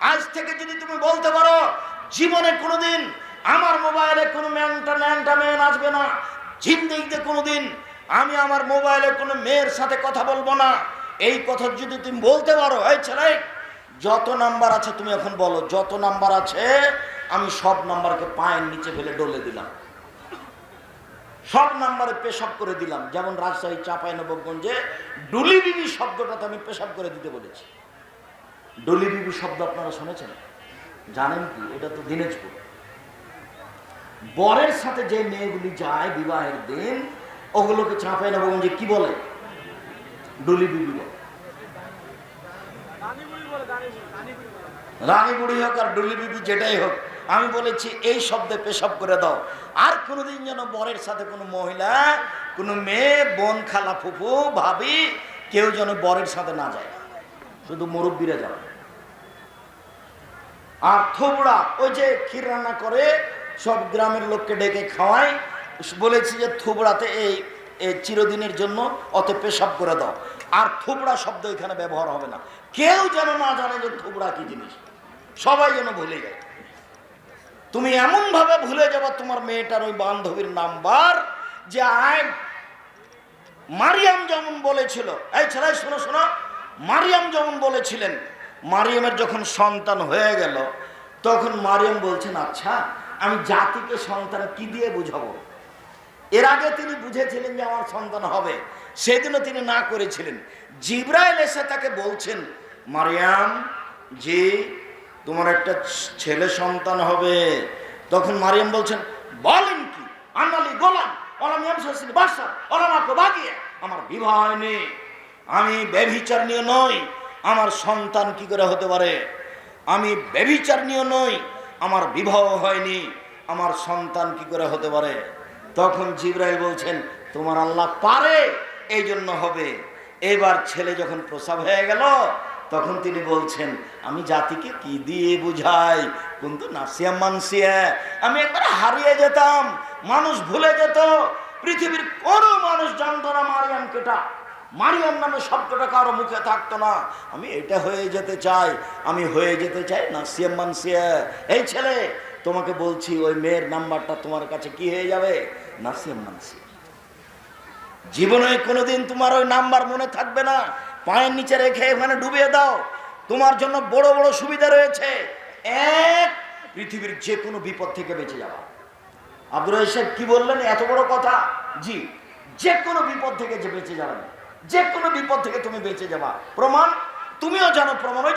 আজ থেকে যদি তুমি বলতে পারো জীবনে কোনোদিন আমার মোবাইলে কোনো ল্যাংটা মেয়ে নাচবে না, জিন্দেগিতে কোনোদিন আমি আমার মোবাইলে কোনো মেয়ের সাথে কথা বলবো না, এই কথা যদি তুমি বলতে পারো, এই ছেলে যত নাম্বার আছে তুমি এখন বলো, যত নাম্বার আছে আমি সব নাম্বারকে পায়ের নিচে ফেলে ডলে দিলাম, সব নাম্বারে পেশাব করে দিলাম। যেমন রাজশাহী চাঁপাইনবাবগঞ্জে ডুলি বিবি শব্দটাতে আমি পেশাব করে দিতে বলেছি। ডুলি বিবি শব্দ আপনারা শুনেছেন? জানেন কি? এটা তো দিনাজপুর। বরের সাথে যে মেয়েগুলি যায় বিবাহের দিন, ওগুলোকে চাঁপাইনবাবগঞ্জে কি বলে? ডুলি বিবি বলে। রানী বুড়ি হোক আর ডুলি বিবি যেটাই হোক, আমি বলেছি এই শব্দে পেশাব করে দাও। আর কোনোদিন যেন বরের সাথে কোনো মহিলা, কোনো মেয়ে, বোন, খালা, ফুফু, ভাবি, কেউ যেন বরের সাথে না যায়, শুধু মুরব্বীরা যাবে। আর থোবড়া, ওই যে ক্ষীর রান্না করে সব গ্রামের লোককে ডেকে খাওয়ায়, বলেছি যে থোবড়াতে এই চিরদিনের জন্য অত পেশাব করে দাও। আর থোবড়া শব্দ এখানে ব্যবহার হবে না, কেউ যেন না জানে যে থোবড়া কি জিনিস, সবাই যেন ভুলে যায়। তুমি এমন ভাবে ভুলে যাবা তোমার মেয়েটার ওই বান্ধবীর নাম্বার, যে আয় মারিয়াম যেমন বলেছিল, এই ছেলে শোনো শোনো, মারিয়াম যেমন বলেছিলেন, মারিয়ামের যখন সন্তান হয়ে গেল, তখন মারিয়াম বলছেন, আচ্ছা আমি জাতিকে সন্তান কি দিয়ে বুঝাবো? এর আগে তিনি বুঝেছিলেন যে আমার সন্তান হবে, সেদিনও তিনি না করেছিলেন। জিবরাইল এসে তাকে বলছেন, মারিয়াম জি তোমার একটা ছেলে সন্তান হবে। তখন মারিয়াম বলছেন, বলেন কি? আনালি গোলাম বাসা বাগিয়ে, আমার বিবাহ হয়নি, আমি ব্যভিচার নিয়ে নই, আমার সন্তান কি করে হতে পারে? আমি ব্যভিচার নিয়ে নই, আমার বিবাহ হয়নি, আমার সন্তান কি করে হতে পারে? তখন জিবরাইল বলছেন, তোমার আল্লাহ পারে, এই জন্য হবে। এবার ছেলে যখন প্রসব হয়ে গেল, তখন তিনি বলছেন, আমি জাতিকে কি দিয়ে বুঝাই, কিন্তু নাসিয়া মানসিয়া, আমি একবার হারিয়ে যেতাম, মানুষ ভুলে যেত, পৃথিবীর কোনো মানুষ জানতো না মারিয়াম কেটা। মারিয়াম নামে শব্দটা কারো মুখে থাকতো না। আমি এটা হয়ে যেতে চাই, আমি হয়ে যেতে চাই নাসিয়া মানসিয়া। এই ছেলে, তোমাকে বলছি ওই মেয়ের নাম্বারটা তোমার কাছে কি হয়ে যাবে? নাসিয়া মানসিয়া। জীবনে কোনোদিন তোমার ওই নাম্বার মনে থাকবে না। পায়ের নিচে রেখে ওখানে ডুবিয়ে দাও। তোমার জন্য বড় বড় সুবিধা রয়েছে। এক, পৃথিবীর যে কোনো বিপদ থেকে বেঁচে যাওয়া। আব্দুর রহিম কি বললেন? এত বড় কথা। জি, যে কোনো বিপদ থেকে যে বেঁচে যাবেন, যে কোনো বিপদ থেকে তুমি বেঁচে যাবা। প্রমাণ তুমিও জানো। প্রমাণ ওই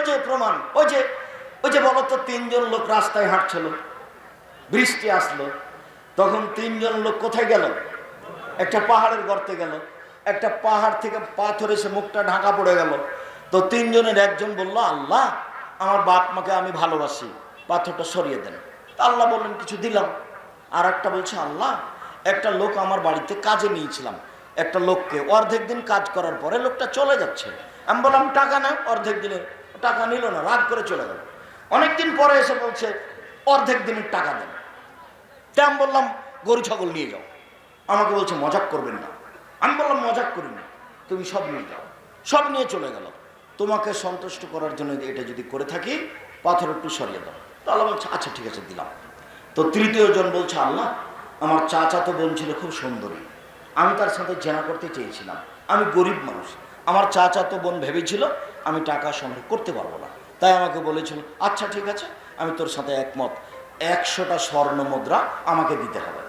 যে প্রমাণ, ওই যে বলো তো, 3 জন লোক রাস্তায় হাঁটছিল, বৃষ্টি আসলো, তখন 3 জন লোক কোথায় গেল? একটা পাহাড়ের গর্তে গেল। একটা পাহাড় থেকে পাথর এসে মুখটা ঢাকা পড়ে গেল। তো 3 জনের একজন বলল, আল্লাহ, আমার বাপ মাকে আমি ভালোবাসি, পাথরটা সরিয়ে দেন। আল্লাহ বললেন, কিছু দিলাম। আর একটা বলছে, আল্লাহ, একটা লোক আমার বাড়িতে কাজে নিয়েছিলাম, একটা লোককে, অর্ধেক দিন কাজ করার পরে লোকটা চলে যাচ্ছে। আমি বললাম, টাকা নাও। অর্ধেক দিনের টাকা নিল না, রাগ করে চলে গেল। অনেকদিন পরে এসে বলছে, অর্ধেক দিনের টাকা দেন। তা আমি বললাম, গরু ছাগল নিয়ে যাও। আমাকে বলছে, মজাক করবেন না। আমি বললাম, মজাক করি না, তুমি সব নিয়ে যাও। সব নিয়ে চলে গেল। তোমাকে সন্তুষ্ট করার জন্য এটা যদি করে থাকি, পাথর একটু সরিয়ে দাও। তো আল্লাহ বলছে, আচ্ছা ঠিক আছে, দিলাম। তো তৃতীয় জন বলছে, আল্লাহ, আমার চাচাতো বোন ছিল খুব সুন্দরী, আমি তার সাথে জেনা করতে চেয়েছিলাম, আমি গরিব মানুষ, আমার চাচাতো বোন ভেবেছিল আমি টাকা সংগ্রহ করতে পারবো না, তাই আমাকে বলেছিল, আচ্ছা ঠিক আছে, আমি তোর সাথে একমত, 100টা স্বর্ণ মুদ্রা আমাকে দিতে হবে।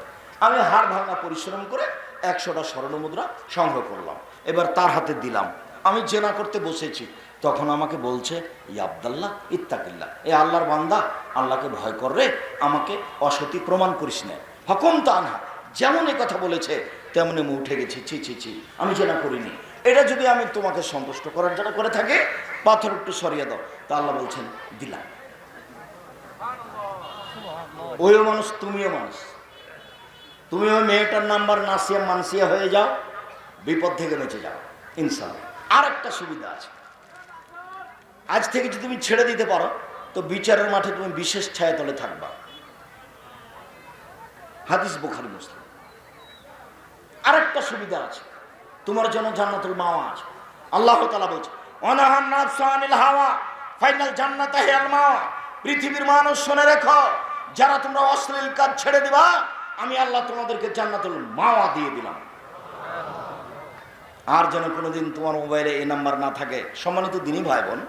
আমি হাড় ভাঙা পরিশ্রম করে 100টা স্বর্ণ মুদ্রা সংগ্রহ করলাম, এবার তার হাতে দিলাম। আমি জেনা করতে বসেছি, তখন আমাকে বলছে, ই আব্দাল্লাহ ইত্তাকিল্লাহ, এ আল্লাহর বান্দা, আল্লাহকে ভয় কর রে, আমাকে অসতী প্রমাণ করিস না। হকম তা না, যেমন এ কথা বলেছে তেমনি আমি উঠে গেছি। ছি, আমি জেনা করিনি। এটা যদি আমি তোমাকে সন্তুষ্ট করার জন্য করে থাকি, পাথর একটু সরিয়ে দাও। তা আল্লাহ বলছেন, দিলাম। ওইও মানুষ, তুমিও মানুষ। তুমি ওই মেয়েটার নাম্বার নাসিয়া মানসিয়া হয়ে যাও, বিপদ থেকে বেঁচে যাও ইনশাআল্লাহ। আর একটা সুবিধা আছে, আজ থেকে যদি তুমি ছেড়ে দিতে পারো, তো বিচারের মাঠে তুমি বিশেষ ছায়াতলে থাকবা। হাদিস বুখারী মুসলিম। আর একটা সুবিধা আছে, তোমার জন্য জান্নাতুল মাওয়া আছে। আল্লাহ তাআলা বলছে, অনাহান নাফসু আনিল হাওয়া ফাইনাল জান্নাতা হিয়াল মাওয়া। পৃথিবীর মানুষ শুনে রেখো, যারা তোমরা অশ্লীল কাজ ছেড়ে দিবা, আমি আল্লাহ তোমাদেরকে জান্নাতুল মাওয়া দিয়ে দিলাম। আর যেন কোনোদিন তোমার মোবাইলে এই নাম্বার না থাকে। সম্মানিত দিনী ভাই বোন,